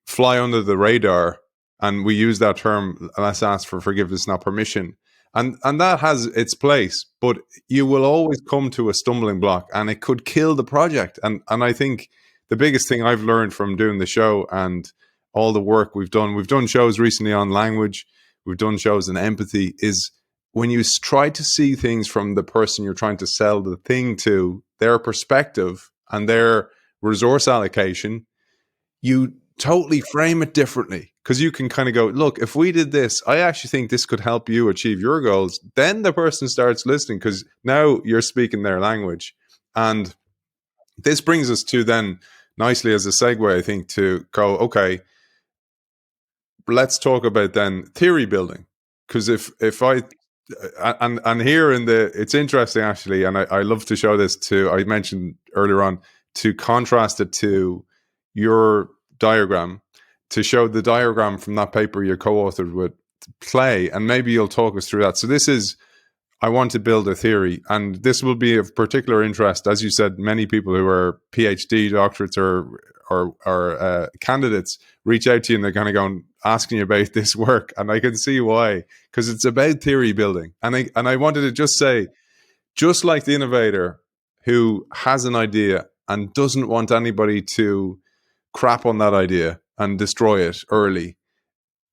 fly under the radar, and we use that term, let's ask for forgiveness, not permission. And that has its place, but you will always come to a stumbling block and it could kill the project. And I think the biggest thing I've learned from doing the show and all the work we've done shows recently on language, we've done shows on empathy, is when you try to see things from the person you're trying to sell the thing to, their perspective and their resource allocation, you totally frame it differently. Because you can kind of go, look, if we did this, I actually think this could help you achieve your goals. Then the person starts listening, because now you're speaking their language. And this brings us to then nicely as a segue, I think, to go, okay, let's talk about then theory building. Because if I, and here it's interesting actually, and I love to show this to, I mentioned earlier on, to contrast it to your diagram, to show the diagram from that paper you co-authored with Clay, and maybe you'll talk us through that. So this is, I want to build a theory, and this will be of particular interest. As you said, many people who are PhD doctorates or candidates reach out to you and they're kind of going, asking you about this work, and I can see why, because it's about theory building. And I wanted to just say, just like the innovator who has an idea and doesn't want anybody to crap on that idea and destroy it early,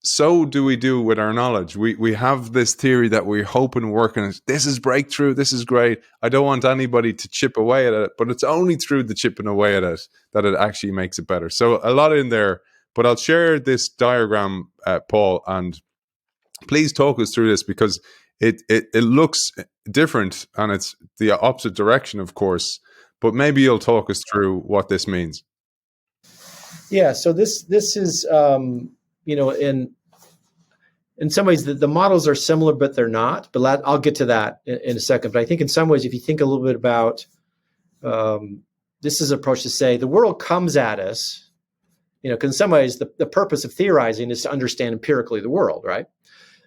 so do we do with our knowledge. We have this theory that we're hoping working. This is breakthrough. This is great. I don't want anybody to chip away at it, but it's only through the chipping away at it that it actually makes it better. So a lot in there, but I'll share this diagram, Paul, and please talk us through this, because it looks different and it's the opposite direction, of course, but maybe you'll talk us through what this means. Yeah, so this is, in some ways the models are similar, but they're not. But I'll get to that in a second. But I think in some ways, if you think a little bit about, this is an approach to say the world comes at us, because in some ways the purpose of theorizing is to understand empirically the world, right?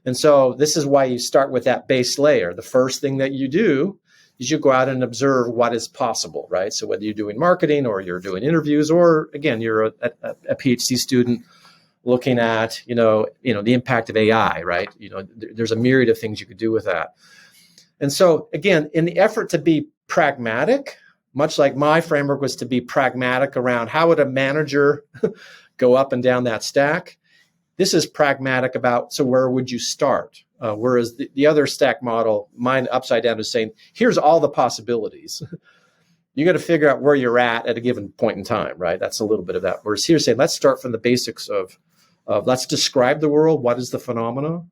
And so this is why you start with that base layer. The first thing that you do is you go out and observe what is possible, right? So whether you're doing marketing or you're doing interviews, or again, you're a PhD student looking at, the impact of AI, right? There's a myriad of things you could do with that. And so again, in the effort to be pragmatic, much like my framework was to be pragmatic around how would a manager go up and down that stack, this is pragmatic about, so where would you start? Whereas the other stack model, mine upside down, is saying, here's all the possibilities. You got to figure out where you're at a given point in time, right? That's a little bit of that. Whereas here saying, let's start from the basics of let's describe the world. What is the phenomena?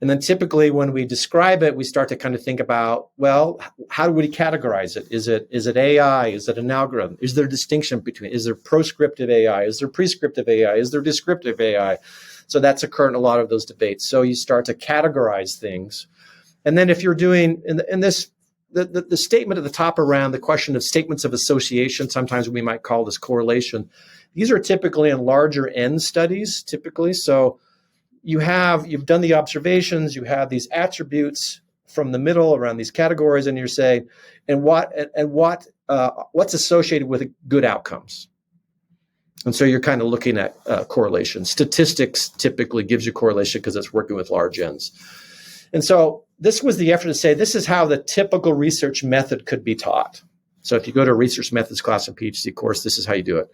And then typically when we describe it, we start to kind of think about, well, how do we categorize it? Is it AI? Is it an algorithm? Is there a distinction between, is there proscriptive AI? Is there prescriptive AI? Is there descriptive AI? So that's occurred in a lot of those debates. So you start to categorize things. And then if you're doing, in this, the statement at the top around the question of statements of association, sometimes we might call this correlation. These are typically in larger N studies, typically. So you've done the observations, you have these attributes from the middle around these categories, and you're saying, what's associated with good outcomes. And so you're kind of looking at correlation. Statistics typically gives you correlation because it's working with large N's. And so this was the effort to say, this is how the typical research method could be taught. So if you go to a research methods class and PhD course, this is how you do it.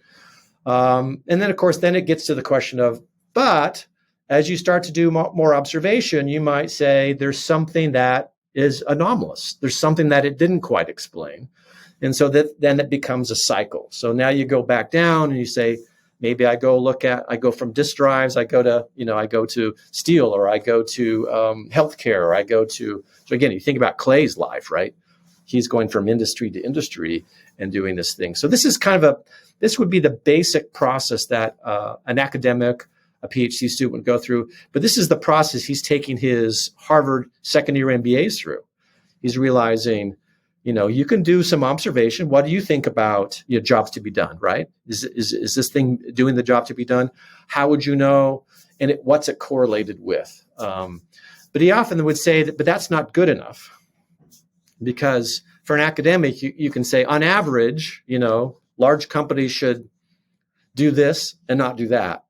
And then, of course, then it gets to the question of, but as you start to do more observation, you might say there's something that is anomalous. There's something that it didn't quite explain. And so then it becomes a cycle. So now you go back down and you say, maybe I go from disk drives, I go to steel, or I go to healthcare, or I go to, so again, you think about Clay's life, right? He's going from industry to industry and doing this thing. So this is this would be the basic process that an academic, a PhD student would go through. But this is the process he's taking his Harvard second-year MBAs through. He's realizing, you can do some observation. What do you think about jobs to be done, right? Is this thing doing the job to be done? How would you know? And what's it correlated with? But he often would say but that's not good enough. Because for an academic, you can say, on average, large companies should do this and not do that.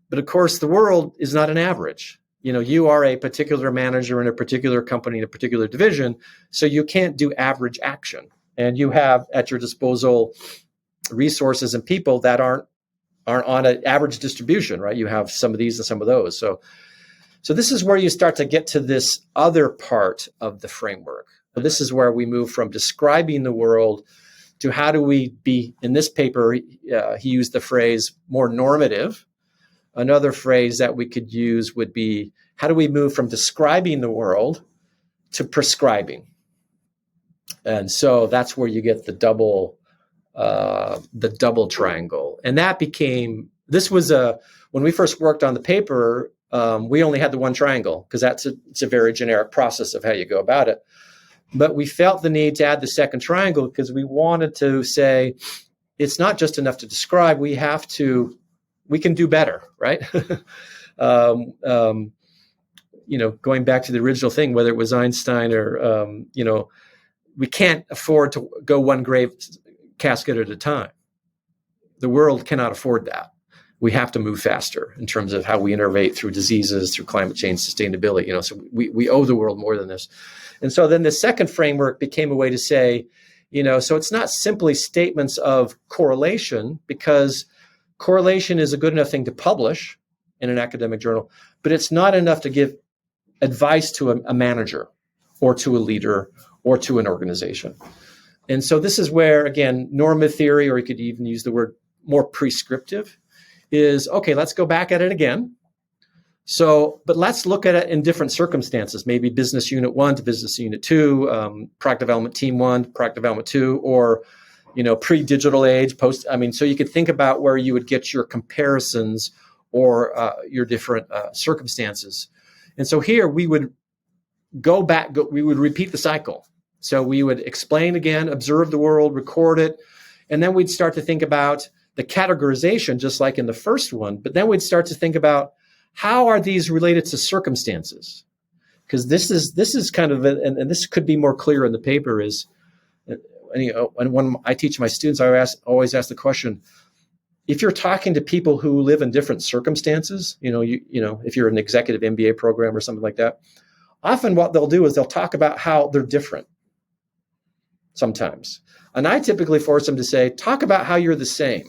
But of course, the world is not an average. You are a particular manager in a particular company in a particular division, so you can't do average action. And you have at your disposal resources and people that aren't on an average distribution, right? You have some of these and some of those. So this is where you start to get to this other part of the framework. This is where we move from describing the world to how do we be, in this paper, he used the phrase more normative. Another phrase that we could use would be, how do we move from describing the world to prescribing? And so that's where you get the double triangle. And that became, when we first worked on the paper, we only had the one triangle because it's a very generic process of how you go about it. But we felt the need to add the second triangle because we wanted to say, it's not just enough to describe, we can do better, right? Going back to the original thing, whether it was Einstein or, we can't afford to go one grave casket at a time. The world cannot afford that. We have to move faster in terms of how we innovate through diseases, through climate change, sustainability. So we owe the world more than this. And so then the second framework became a way to say, so it's not simply statements of correlation, because correlation is a good enough thing to publish in an academic journal, but it's not enough to give advice to a manager or to a leader or to an organization. And so this is where, again, normative theory, or you could even use the word more prescriptive, is, okay, let's go back at it again. But let's look at it in different circumstances, maybe business unit 1 to business unit 2, product development team 1 to product development 2, or pre-digital age, post. So you could think about where you would get your comparisons or your different circumstances. And so here we would we would repeat the cycle. So we would explain again, observe the world, record it, and then we'd start to think about the categorization, just like in the first one. But then we'd start to think about, how are these related to circumstances? Because this is kind of, and this could be more clear in the paper, is, and when I teach my students, I always ask the question, if you're talking to people who live in different circumstances, if you're an executive MBA program or something like that, often what they'll do is they'll talk about how they're different sometimes. And I typically force them to say, talk about how you're the same.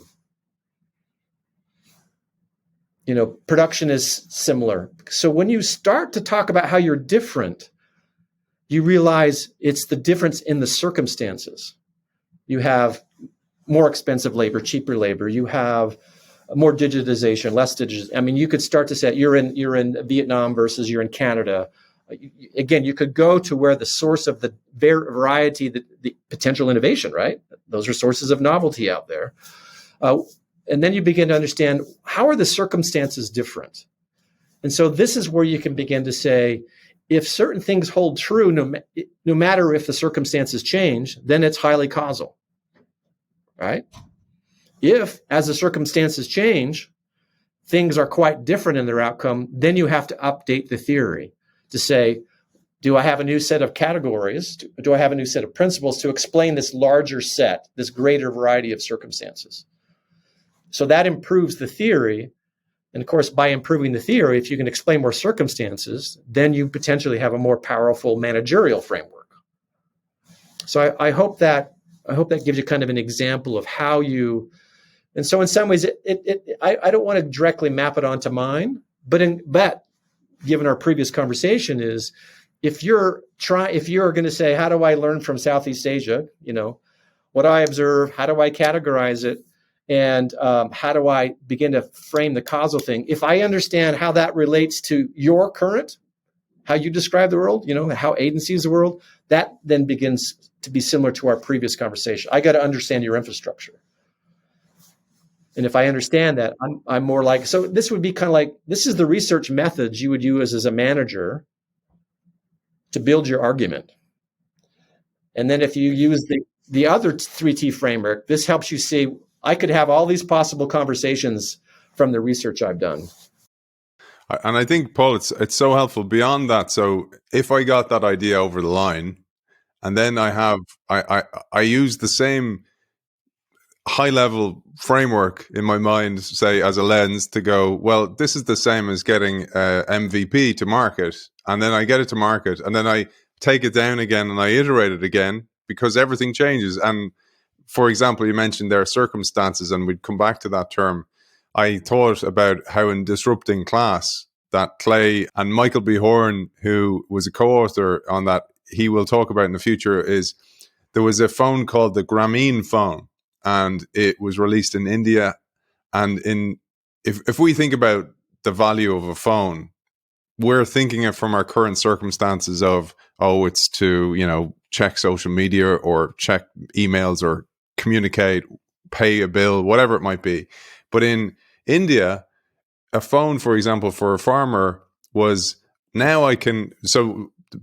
Production is similar. So when you start to talk about how you're different, you realize it's the difference in the circumstances. You have more expensive labor, cheaper labor. You have more digitization, less digitization. I mean, you could start to say you're in Vietnam versus you're in Canada. Again, you could go to where the source of the variety, the potential innovation, right? Those are sources of novelty out there. And then you begin to understand, how are the circumstances different? And so this is where you can begin to say, if certain things hold true, no matter if the circumstances change, then it's highly causal, right? If, as the circumstances change, things are quite different in their outcome, then you have to update the theory to say, do I have a new set of categories? Do I have a new set of principles to explain this larger set, this greater variety of circumstances? So that improves the theory. And of course, by improving the theory, if you can explain more circumstances, then you potentially have a more powerful managerial framework. So I hope that gives you kind of an example of how you. And so in some ways, I don't want to directly map it onto mine, but given our previous conversation, is if you're going to say, how do I learn from Southeast Asia? What do I observe? How do I categorize it? And how do I begin to frame the causal thing? If I understand how that relates to your current, how you describe the world, how Aidan sees the world, that then begins to be similar to our previous conversation. I got to understand your infrastructure. And if I understand that, I'm more like, so this would be kind of like, this is the research methods you would use as a manager to build your argument. And then if you use the other 3T framework, this helps you see, I could have all these possible conversations from the research I've done. And I think, Paul, it's so helpful beyond that. So if I got that idea over the line, and then I use the same high level framework in my mind, say as a lens to go, well, this is the same as getting MVP to market. And then I get it to market, and then I take it down again and I iterate it again, because everything changes. And for example, you mentioned there are circumstances, and we'd come back to that term. I thought about how in Disrupting Class that Clay and Michael B. Horn, who was a co-author on that, he will talk about in the future, is there was a phone called the Grameen phone, and it was released in India. And if we think about the value of a phone, we're thinking it from our current circumstances of, it's to, check social media or check emails or communicate, pay a bill, whatever it might be. But in India, a phone, for example, for a farmer was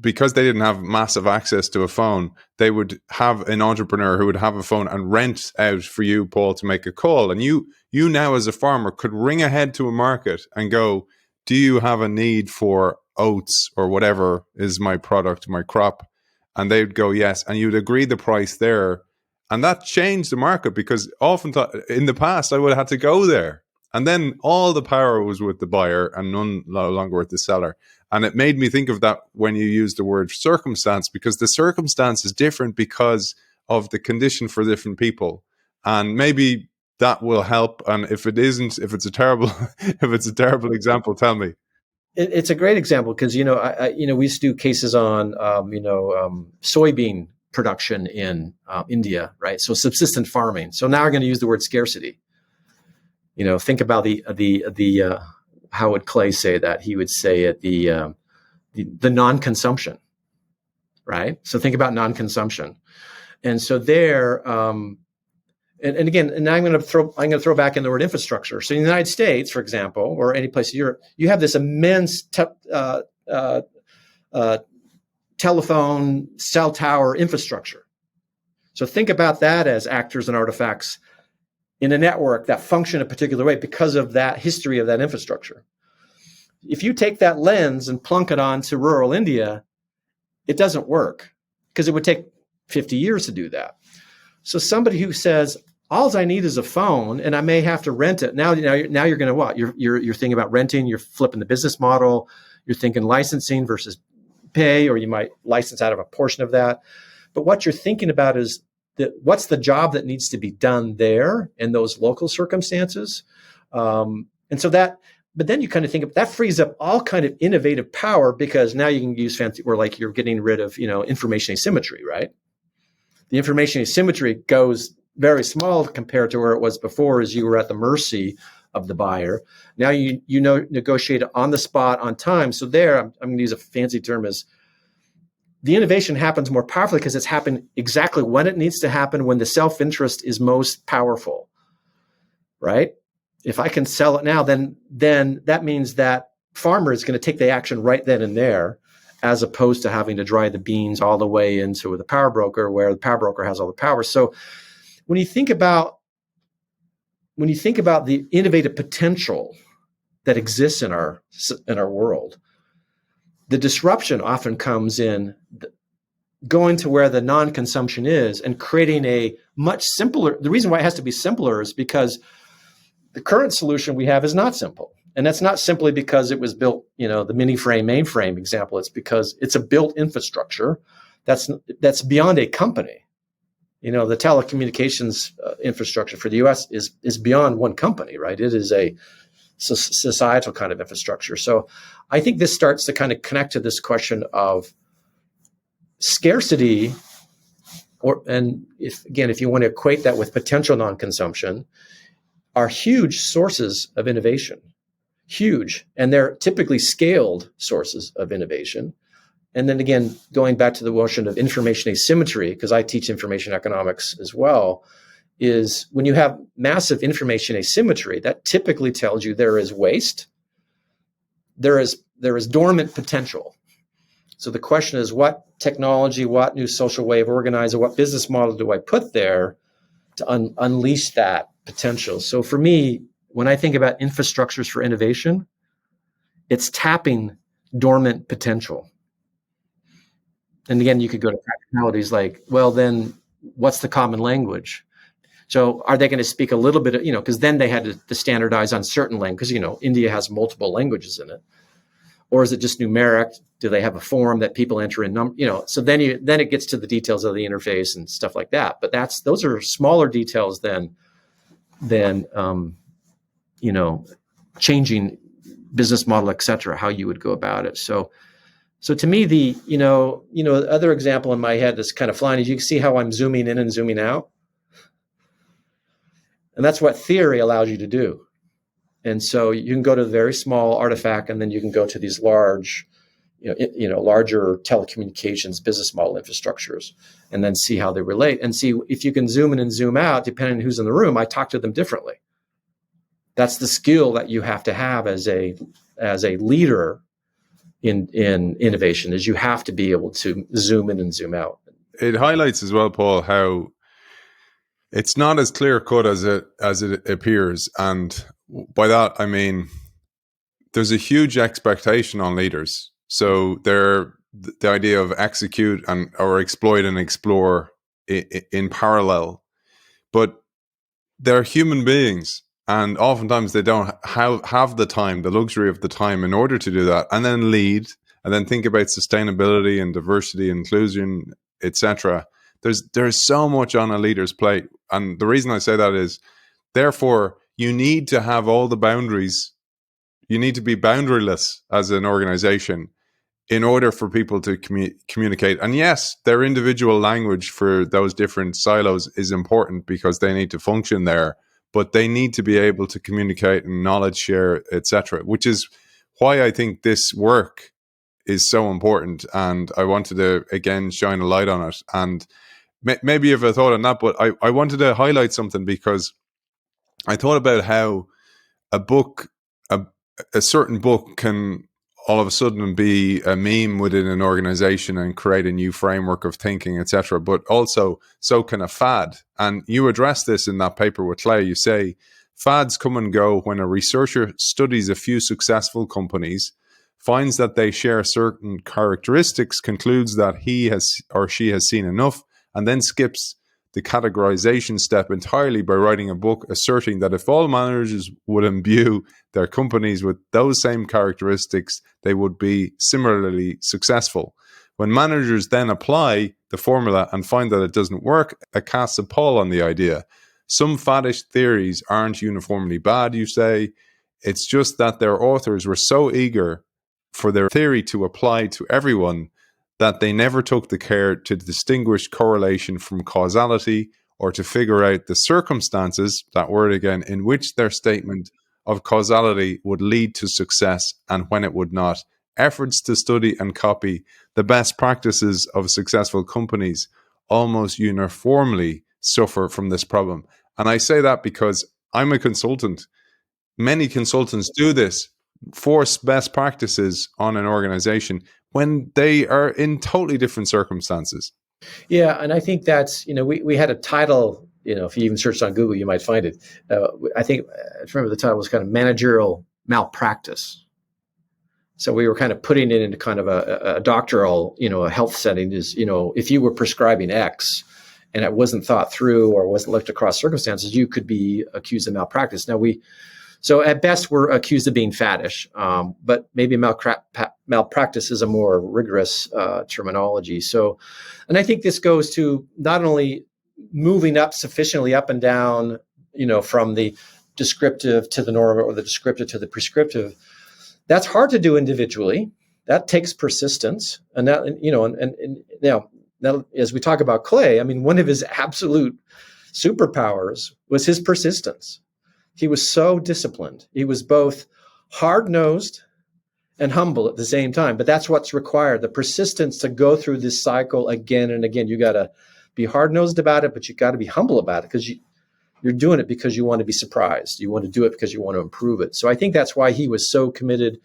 because they didn't have massive access to a phone, they would have an entrepreneur who would have a phone and rent out for you, Paul, to make a call. And you now as a farmer could ring ahead to a market and go, do you have a need for oats or whatever is my product, my crop? And they would go, yes. And you'd agree the price there. And that changed the market, because often in the past, I would have had to go there. And then all the power was with the buyer and no longer with the seller. And it made me think of that when you use the word circumstance, because the circumstance is different because of the condition for different people. And maybe that will help. And if it isn't, if it's a terrible example, tell me. It's a great example because, we used to do cases on, soybean production in India, right? So subsistent farming. So now we're going to use the word scarcity. Think about the how would Clay say that? He would say it the non-consumption, right? So think about non-consumption, and so there, and again, and I'm going to throw back in the word infrastructure. So in the United States, for example, or any place in Europe, you have this immense telephone, cell tower infrastructure. So think about that as actors and artifacts in a network that function a particular way because of that history of that infrastructure. If you take that lens and plunk it onto rural India, it doesn't work because it would take 50 years to do that. So somebody who says, all I need is a phone and I may have to rent it. Now you're going to what? You're thinking about renting, you're flipping the business model, you're thinking licensing versus pay, or you might license out of a portion of that. But what you're thinking about is what's the job that needs to be done there in those local circumstances. And so but then you kind of think that frees up all kind of innovative power, because now you can use like you're getting rid of, information asymmetry, right? The information asymmetry goes very small compared to where it was before, as you were at the mercy of the buyer. Now you know negotiate on the spot on time. So there, I'm going to use a fancy term, is the innovation happens more powerfully because it's happened exactly when it needs to happen, when the self-interest is most powerful, right? If I can sell it now, then that means that farmer is going to take the action right then and there, as opposed to having to dry the beans all the way into the power broker, where the power broker has all the power. So when you think about the innovative potential that exists in our world, the disruption often comes in going to where the non-consumption is and creating a much simpler. The reason why it has to be simpler is because the current solution we have is not simple. And that's not simply because it was built, the mainframe example. It's because it's a built infrastructure that's beyond a company. The telecommunications infrastructure for the U.S. is beyond one company, right? It is a societal kind of infrastructure. So I think this starts to kind of connect to this question of scarcity, and if you want to equate that with potential non-consumption, are huge sources of innovation. Huge. And they're typically scaled sources of innovation. And then again, going back to the notion of information asymmetry, because I teach information economics as well, is when you have massive information asymmetry, that typically tells you there is waste, there is dormant potential. So the question is, what technology, what new social way of organizing, what business model do I put there to unleash that potential? So for me, when I think about infrastructures for innovation, it's tapping dormant potential. And again, you could go to practicalities like, well, then what's the common language? So are they going to speak a little bit, because then they had to standardize on certain languages, because, India has multiple languages in it. Or is it just numeric? Do they have a form that people enter in so then it gets to the details of the interface and stuff like that. But those are smaller details than changing business model, et cetera, how you would go about it. So to me, the other example in my head that's kind of flying is, you can see how I'm zooming in and zooming out. And that's what theory allows you to do. And so you can go to a very small artifact, and then you can go to these larger telecommunications business model infrastructures, and then see how they relate, and see if you can zoom in and zoom out, depending on who's in the room. I talk to them differently. That's the skill that you have to have as a leader in innovation, is you have to be able to zoom in and zoom out. It highlights as well, Paul, how it's not as clear cut as it appears, and by that I mean there's a huge expectation on leaders. So the idea of execute or exploit and explore in parallel, but they're human beings, and oftentimes they don't have the time, the luxury of the time in order to do that, and then lead, and then think about sustainability and diversity, inclusion, etc. There's so much on a leader's plate, and the reason I say that is, therefore, you need to have all the boundaries. You need to be boundaryless as an organization in order for people to communicate. And yes, their individual language for those different silos is important because they need to function there, but they need to be able to communicate and knowledge share, etc., which is why I think this work is so important. And I wanted to, again, shine a light on it. And maybe you've a thought on that, but I wanted to highlight something, because I thought about how a certain book can all of a sudden be a meme within an organization and create a new framework of thinking, etc. But also, so can a fad. And you address this in that paper with Clay. You say, fads come and go when a researcher studies a few successful companies, finds that they share certain characteristics, concludes that he has or she has seen enough, and then skips the categorization step entirely by writing a book asserting that if all managers would imbue their companies with those same characteristics, they would be similarly successful. When managers then apply the formula and find that it doesn't work, it casts a pall on the idea. Some faddish theories aren't uniformly bad, you say. It's just that their authors were so eager for their theory to apply to everyone that they never took the care to distinguish correlation from causality, or to figure out the circumstances, that word again, in which their statement of causality would lead to success and when it would not. Efforts to study and copy the best practices of successful companies almost uniformly suffer from this problem. And I say that because I'm a consultant. Many consultants do this, force best practices on an organization when they are in totally different circumstances. Yeah, and I think that's, we had a title, if you even searched on Google, you might find it. I remember the title was kind of managerial malpractice. So we were kind of putting it into kind of a doctoral, a health setting is, if you were prescribing X and it wasn't thought through or wasn't looked across circumstances, you could be accused of malpractice. Now so at best we're accused of being faddish, but maybe malpractice is a more rigorous terminology. So, and I think this goes to not only moving up sufficiently up and down, from the descriptive to the normative or the descriptive to the prescriptive. That's hard to do individually. That takes persistence. And that, and now as we talk about Clay, one of his absolute superpowers was his persistence. He was so disciplined. He was both hard-nosed and humble at the same time. But that's what's required, the persistence to go through this cycle again and again. You got to be hard-nosed about it, but you got to be humble about it because you're doing it because you want to be surprised. You want to do it because you want to improve it. So I think that's why he was so committed.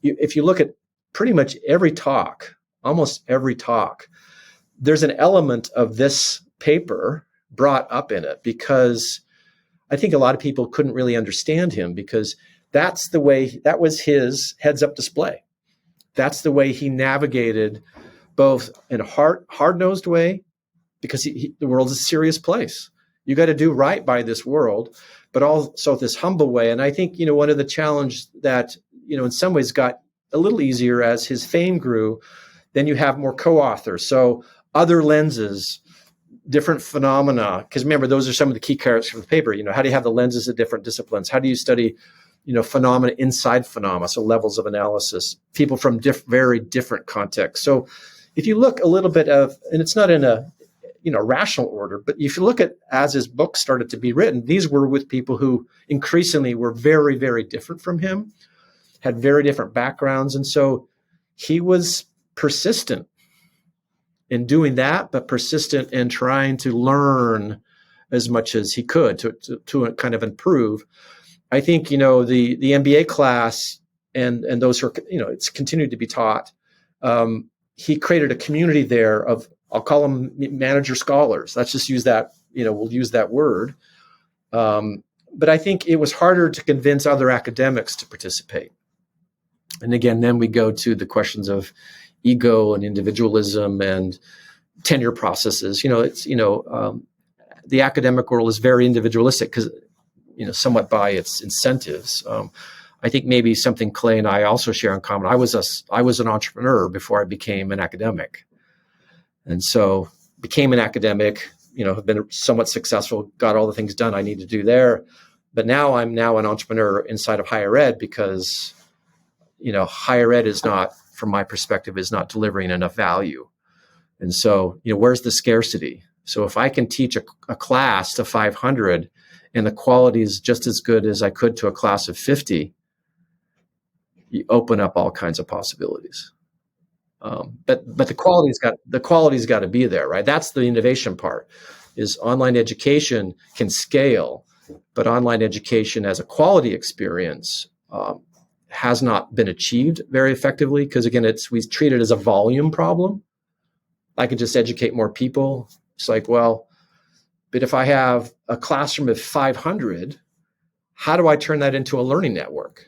If you look at pretty much every talk, almost every talk, there's an element of this paper brought up in it because I think a lot of people couldn't really understand him because that was his heads-up display. That's the way he navigated both in a hard-nosed way because the world is a serious place. You got to do right by this world, but also this humble way. And I think, one of the challenges that, in some ways got a little easier as his fame grew, then you have more co-authors. So other lenses, different phenomena, because remember, those are some of the key characters of the paper. How do you have the lenses of different disciplines? How do you study, phenomena inside phenomena? So levels of analysis, people from very different contexts. So if you look a little bit and it's not in a, rational order, but if you look at as his book started to be written, these were with people who increasingly were very, very different from him, had very different backgrounds. And so he was persistent in doing that, but persistent in trying to learn as much as he could to kind of improve. I think, the MBA class and those who are, it's continued to be taught. He created a community there of, I'll call them manager scholars. Let's just use that, we'll use that word. But I think it was harder to convince other academics to participate. And again, then we go to the questions of ego and individualism and tenure processes. The academic world is very individualistic because, somewhat by its incentives. I think maybe something Clay and I also share in common. I was an entrepreneur before I became an academic. And so became an academic, have been somewhat successful, got all the things done I need to do there. But now I'm an entrepreneur inside of higher ed because, higher ed is not, from my perspective, is not delivering enough value. And so, where's the scarcity? So if I can teach a class to 500 and the quality is just as good as I could to a class of 50, you open up all kinds of possibilities. But the quality's got to be there, right? That's the innovation part. Is online education can scale, but online education as a quality experience has not been achieved very effectively because again, we treat it as a volume problem. I could just educate more people. It's like, well, but if I have a classroom of 500, how do I turn that into a learning network?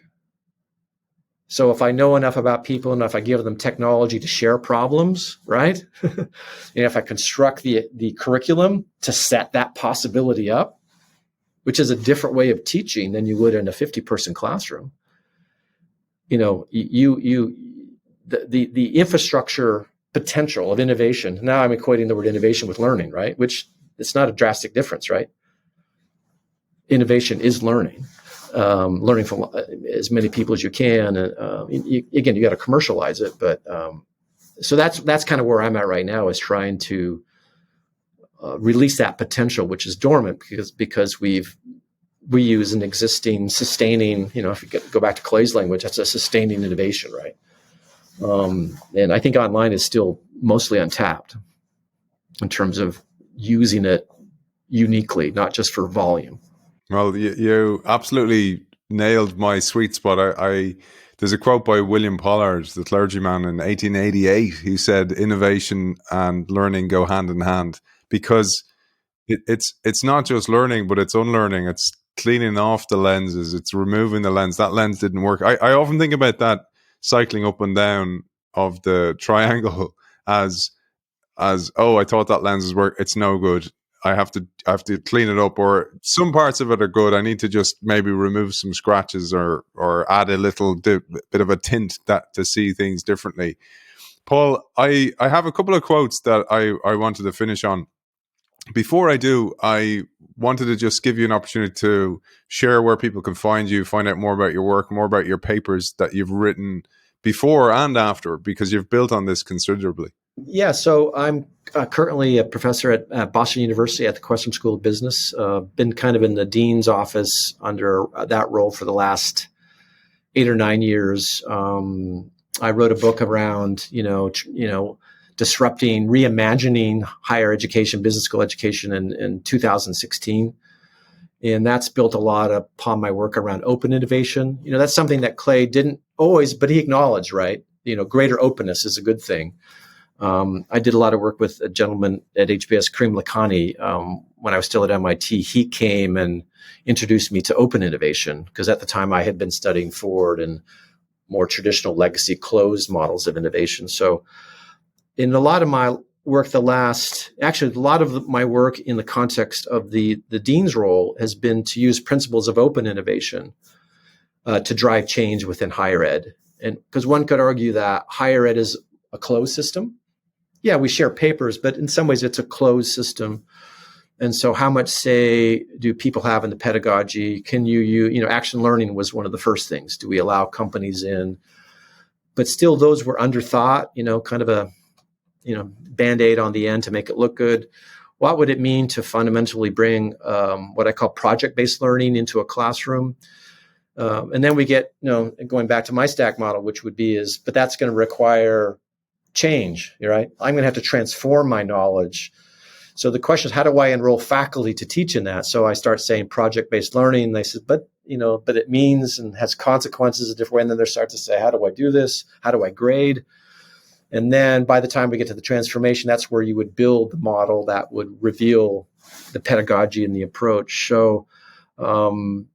So if I know enough about people and if I give them technology to share problems, right? And if I construct the curriculum to set that possibility up, which is a different way of teaching than you would in a 50-person classroom, the infrastructure potential of innovation. Now I'm equating the word innovation with learning, right? Which it's not a drastic difference, right? Innovation is learning. Learning from as many people as you can. Again, you got to commercialize it, but so that's kind of where I'm at right now is trying to release that potential, which is dormant because we've we use an existing sustaining, if you go back to Clay's language, that's a sustaining innovation, right? And I think online is still mostly untapped in terms of using it uniquely, not just for volume. Well, you absolutely nailed my sweet spot. There's a quote by William Pollard, the clergyman, in 1888, who said innovation and learning go hand in hand, because it's not just learning, but it's unlearning. It's cleaning off the lenses. It's removing the lens. That lens didn't work. I often think about that cycling up and down of the triangle as oh, I thought that lens was work. It's no good. I have to clean it up, or some parts of it are good. I need to just maybe remove some scratches or add a little bit of a tint to see things differently. Paul, I have a couple of quotes that I wanted to finish on. Before I do, I wanted to just give you an opportunity to share where people can find you, find out more about your work, more about your papers that you've written before and after, because you've built on this considerably. Yeah, so I'm currently a professor at Boston University at the Questrom School of Business. Been kind of in the dean's office under that role for the last 8 or 9 years. I wrote a book around, disrupting, reimagining higher education, business school education in 2016. And that's built a lot upon my work around open innovation. That's something that Clay didn't always, but he acknowledged, right? Greater openness is a good thing. I did a lot of work with a gentleman at HBS, Karim Lakhani, when I was still at MIT. He came and introduced me to open innovation, because at the time I had been studying Ford and more traditional legacy closed models of innovation. So in a lot of my work, a lot of my work in the context of the dean's role has been to use principles of open innovation to drive change within higher ed. And because one could argue that higher ed is a closed system. Yeah, we share papers, but in some ways it's a closed system. And so how much say do people have in the pedagogy? Can you action learning was one of the first things. Do we allow companies in? But still those were underthought, kind of a, Band-Aid on the end to make it look good. What would it mean to fundamentally bring what I call project-based learning into a classroom? And then we get, going back to my stack model, which would be but that's going to require change, right? I'm going to have to transform my knowledge. So the question is, how do I enroll faculty to teach in that? So I start saying project-based learning. And they said, but it means and has consequences a different way. And then they start to say, how do I do this? How do I grade? And then by the time we get to the transformation, that's where you would build the model that would reveal the pedagogy and the approach. So in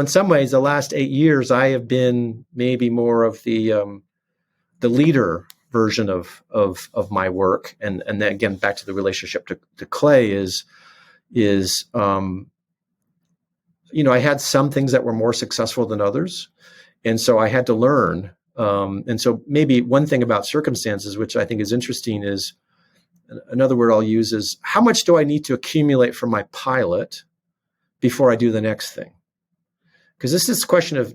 some ways, the last 8 years, I have been maybe more of the leader version of my work. And then again, back to the relationship to Clay I had some things that were more successful than others. And so I had to learn. And so maybe one thing about circumstances, which I think is interesting, is another word I'll use is, how much do I need to accumulate from my pilot before I do the next thing? Because this is this question of,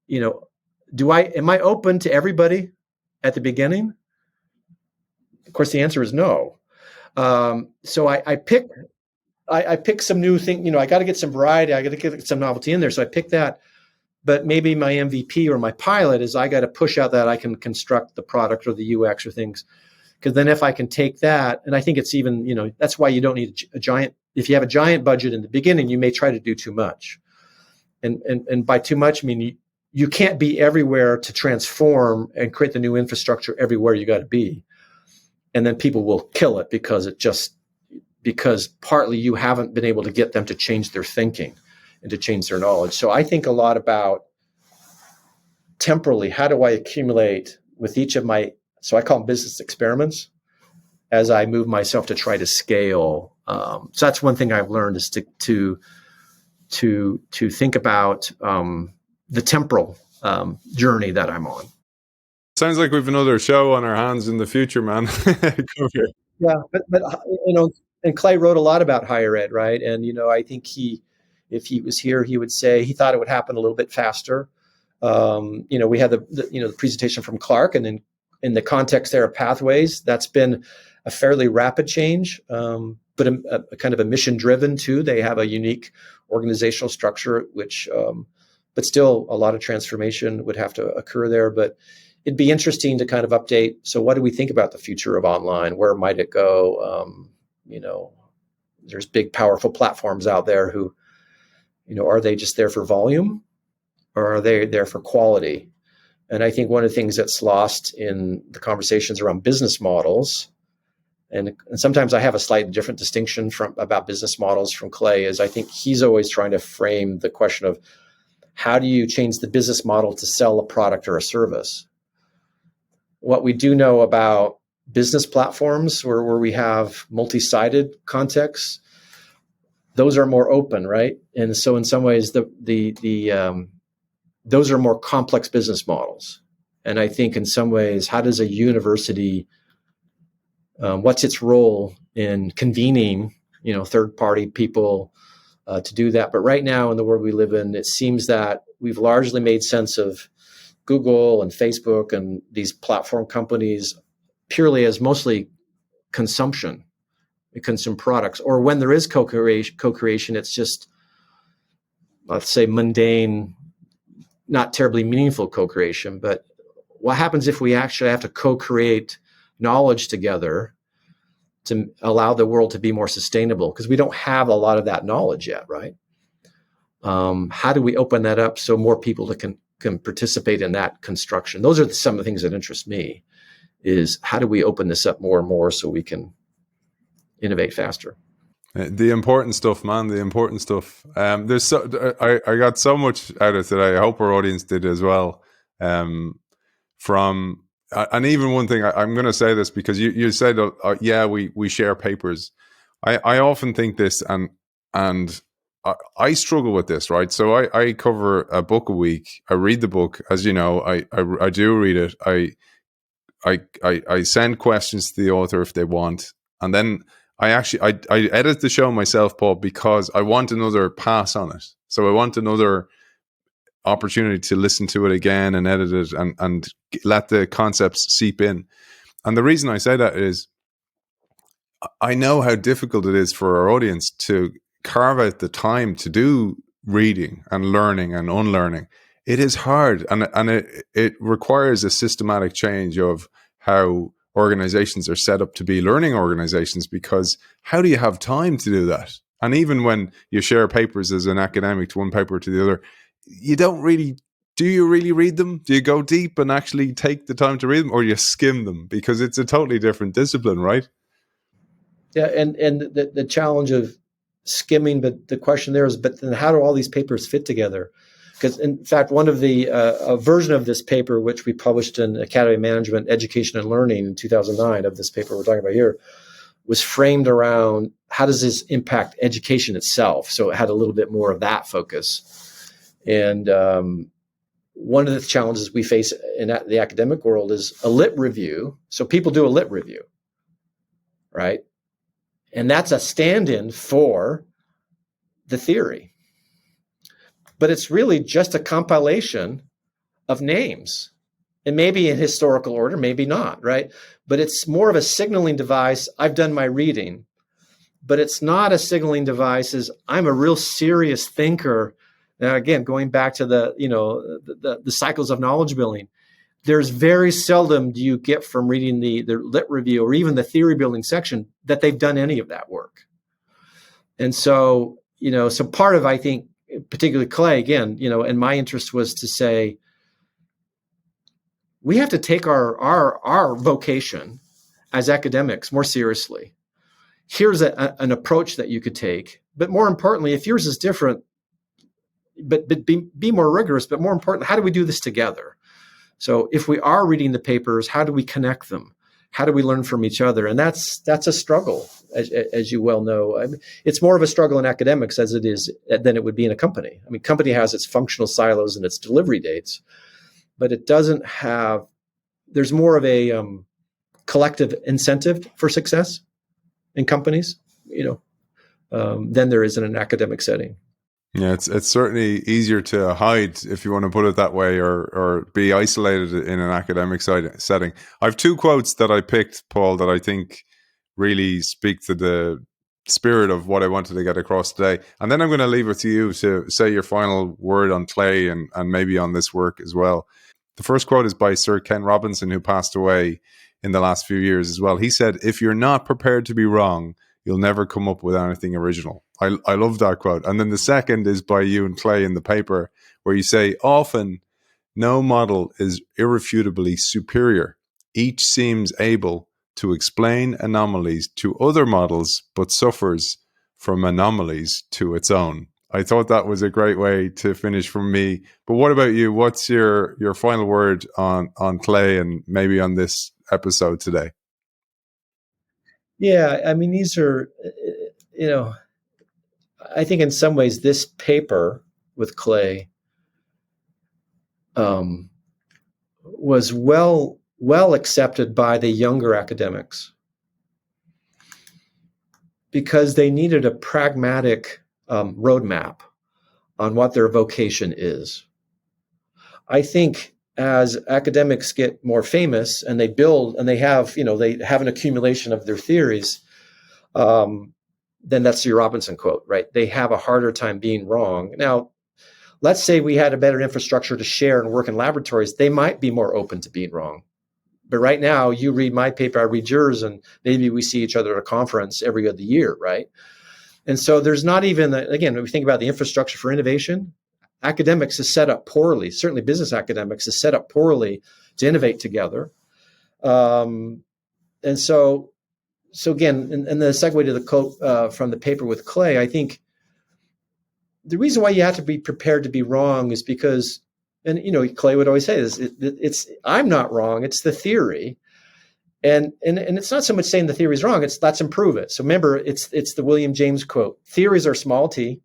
am I open to everybody at the beginning? Of course, the answer is no. So I pick some new thing. I got to get some variety. I got to get some novelty in there. So I pick that. But maybe my MVP or my pilot is I got to push out that I can construct the product or the UX or things. Because then if I can take that, and I think it's even, that's why you don't need a giant. If you have a giant budget in the beginning, you may try to do too much. And by too much, I mean, you can't be everywhere to transform and create the new infrastructure everywhere you got to be. And then people will kill it because partly you haven't been able to get them to change their thinking and to change their knowledge. So I think a lot about temporally, how do I accumulate with each of my, so I call them business experiments, as I move myself to try to scale. So that's one thing I've learned, is to think about the temporal journey that I'm on. Sounds like we've another show on our hands in the future, man. Yeah, but and Clay wrote a lot about higher ed, right? And I think if he was here, he would say he thought it would happen a little bit faster. We had the presentation from Clark, and in the context there of pathways, that's been a fairly rapid change, but a kind of a mission driven too. They have a unique organizational structure, which, but still a lot of transformation would have to occur there. But it'd be interesting to kind of update. So what do we think about the future of online? Where might it go? There's big, powerful platforms out there who, are they just there for volume, or are they there for quality? And I think one of the things that's lost in the conversations around business models, and sometimes I have a slightly different distinction about business models from Clay, is I think he's always trying to frame the question of how do you change the business model to sell a product or a service? What we do know about business platforms where we have multi-sided contexts, those are more open, right? And so in some ways, those are more complex business models. And I think in some ways, how does a university, what's its role in convening, third-party people to do that? But right now in the world we live in, it seems that we've largely made sense of Google and Facebook and these platform companies purely as mostly consumption. We consume products, or when there is co-creation, it's just, let's say, mundane, not terribly meaningful co-creation. But what happens if we actually have to co-create knowledge together to allow the world to be more sustainable? Because we don't have a lot of that knowledge yet, right? How do we open that up so more people can participate in that construction? Those are some of the things that interest me, is how do we open this up more and more so we can innovate faster? The important stuff, man. The important stuff. I got so much out of it today. I hope our audience did as well. And even one thing, I'm going to say this because you said, we share papers. I often think this, and I struggle with this, right? So I cover a book a week. I read the book, as you know. I do read it. I send questions to the author if they want, and then I edit the show myself, Paul, because I want another pass on it. So I want another opportunity to listen to it again and edit it and let the concepts seep in. And the reason I say that is I know how difficult it is for our audience to carve out the time to do reading and learning and unlearning. It is hard, and it requires a systematic change of how organizations are set up to be learning organizations, because how do you have time to do that? And even when you share papers as an academic to one paper to the other, do you really read them? Do you go deep and actually take the time to read them, or you skim them? Because it's a totally different discipline, right? Yeah, and the challenge of skimming, but the question there is, but then how do all these papers fit together? Because in fact, one of the a version of this paper, which we published in Academy of Management, Education and Learning in 2009, of this paper we're talking about here, was framed around how does this impact education itself? So it had a little bit more of that focus. And one of the challenges we face in the academic world is a lit review. So people do a lit review, right? And that's a stand-in for the theory. But it's really just a compilation of names, and maybe in historical order, maybe not, right? But it's more of a signaling device. I've done my reading, but it's not a signaling device as I'm a real serious thinker. Now, again, going back to the cycles of knowledge building, there's very seldom do you get from reading the lit review or even the theory building section that they've done any of that work. And so, so part of, I think, particularly Clay, again, and my interest was to say, we have to take our vocation as academics more seriously. Here's an approach that you could take, but more importantly, if yours is different, but be more rigorous, but more important, how do we do this together? So if we are reading the papers, how do we connect them? How do we learn from each other? And that's a struggle, as you well know. I mean, it's more of a struggle in academics as it is than it would be in a company. I mean, company has its functional silos and its delivery dates, but it doesn't have. There's more of a collective incentive for success in companies, than there is in an academic setting. Yeah, it's certainly easier to hide, if you want to put it that way, or be isolated in an academic setting. I have two quotes that I picked, Paul, that I think really speak to the spirit of what I wanted to get across today. And then I'm going to leave it to you to say your final word on Clay and maybe on this work as well. The first quote is by Sir Ken Robinson, who passed away in the last few years as well. He said, "If you're not prepared to be wrong, you'll never come up with anything original." I love that quote. And then the second is by you and Clay in the paper, where you say, "Often no model is irrefutably superior. Each seems able to explain anomalies to other models, but suffers from anomalies to its own." I thought that was a great way to finish from me. But what about you? What's your final word on Clay and maybe on this episode today? Yeah, I mean, these are, I think in some ways this paper with Clay was well accepted by the younger academics because they needed a pragmatic roadmap on what their vocation is. I think as academics get more famous and they build and they have an accumulation of their theories, then that's your Robinson quote, right? They have a harder time being wrong. Now, let's say we had a better infrastructure to share and work in laboratories, they might be more open to being wrong. But right now, you read my paper, I read yours, and maybe we see each other at a conference every other year, right? And so there's not even, again, when we think about the infrastructure for innovation, academics is set up poorly, certainly business academics is set up poorly to innovate together. And so again, and the segue to the quote from the paper with Clay, I think the reason why you have to be prepared to be wrong is because, and Clay would always say this, it's I'm not wrong, it's the theory. And it's not so much saying the theory is wrong, it's let's improve it. So remember, it's the William James quote. Theories are small t.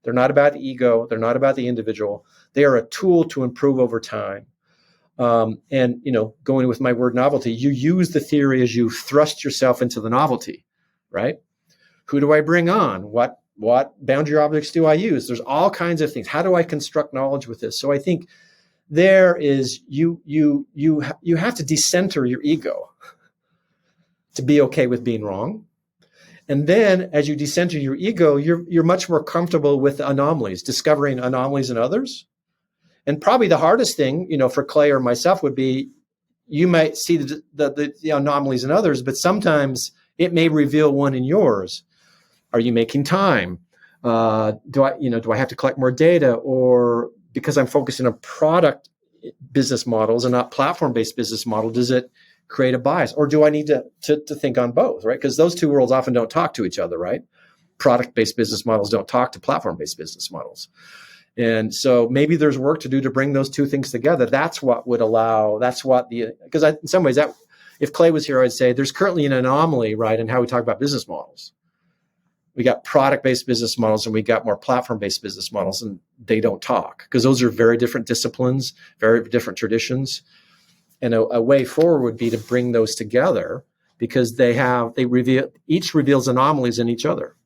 They're not about the ego. They're not about the individual. They are a tool to improve over time. And going with my word novelty, you use the theory as you thrust yourself into the novelty, right? Who do I bring on? What boundary objects do I use? There's all kinds of things. How do I construct knowledge with this? So I think there is you have to decenter your ego to be okay with being wrong. And then as you decenter your ego, you're much more comfortable with anomalies, discovering anomalies in others. And probably the hardest thing, for Clay or myself would be, you might see the anomalies in others, but sometimes it may reveal one in yours. Are you making time? Do I have to collect more data? Or because I'm focusing on product business models and not platform-based business model, does it create a bias? Or do I need to think on both, right? Because those two worlds often don't talk to each other, right? Product-based business models don't talk to platform-based business models. And so maybe there's work to do to bring those two things together. That's what would allow, because in some ways, that if Clay was here, I'd say there's currently an anomaly, right, in how we talk about business models. We got product-based business models and we got more platform-based business models, and they don't talk because those are very different disciplines, very different traditions. And a way forward would be to bring those together because each reveals anomalies in each other.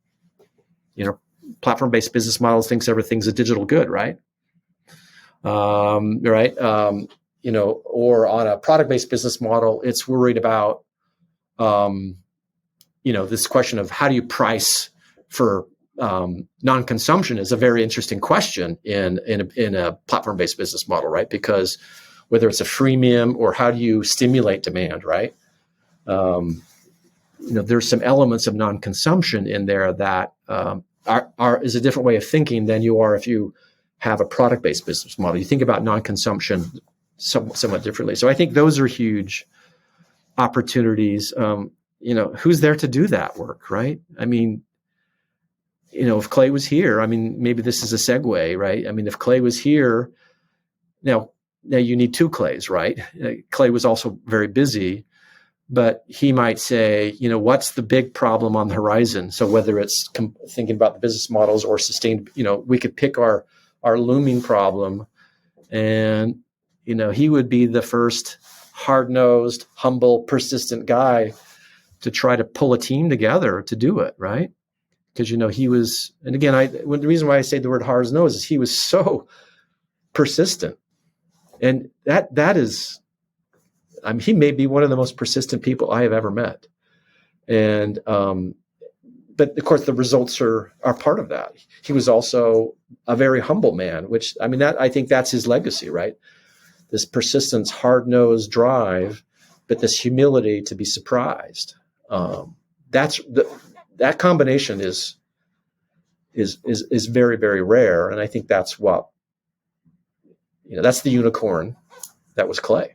Platform-based business models thinks everything's a digital good, right? Right. Or on a product-based business model, it's worried about, this question of how do you price for non-consumption is a very interesting question in a platform-based business model, right? Because whether it's a freemium or how do you stimulate demand, right? There's some elements of non-consumption in there that is a different way of thinking than you are if you have a product-based business model. You think about non-consumption somewhat differently. So I think those are huge opportunities. Who's there to do that work, right? I mean, if Clay was here, maybe this is a segue, right? If Clay was here, now you need two Clays, right? Clay was also very busy, but he might say, what's the big problem on the horizon? So whether it's thinking about the business models or sustained, we could pick our looming problem, and, he would be the first hard-nosed, humble, persistent guy to try to pull a team together to do it, right? Because, he was, and again, the reason why I say the word hard-nosed is he was so persistent. And that is, he may be one of the most persistent people I have ever met. And but of course, the results are part of that. He was also a very humble man, which I think that's his legacy, right? This persistence, hard-nosed drive, but this humility to be surprised. That combination is very, very rare, and I think that's what that's the unicorn that was Clay.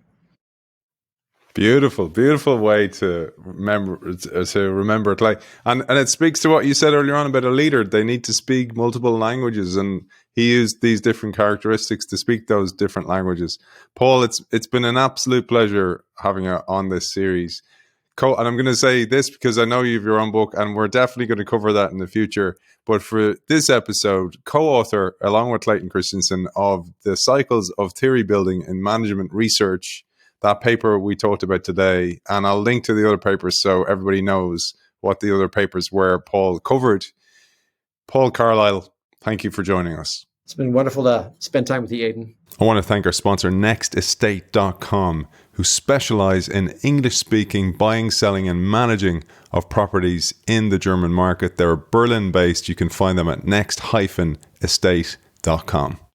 Beautiful, beautiful way to remember Clay, and it speaks to what you said earlier on about a leader. They need to speak multiple languages, and he used these different characteristics to speak those different languages. Paul, it's been an absolute pleasure having you on this series. And I'm going to say this because I know you have your own book, and we're definitely going to cover that in the future. But for this episode, co-author, along with Clayton Christensen, of The Cycles of Theory Building in Management Research, that paper we talked about today. And I'll link to the other papers so everybody knows what the other papers were Paul covered. Paul Carlile, thank you for joining us. It's been wonderful to spend time with you, Aidan. I want to thank our sponsor, nextestate.com, who specialize in English-speaking buying, selling, and managing of properties in the German market. They're Berlin-based. You can find them at next-estate.com.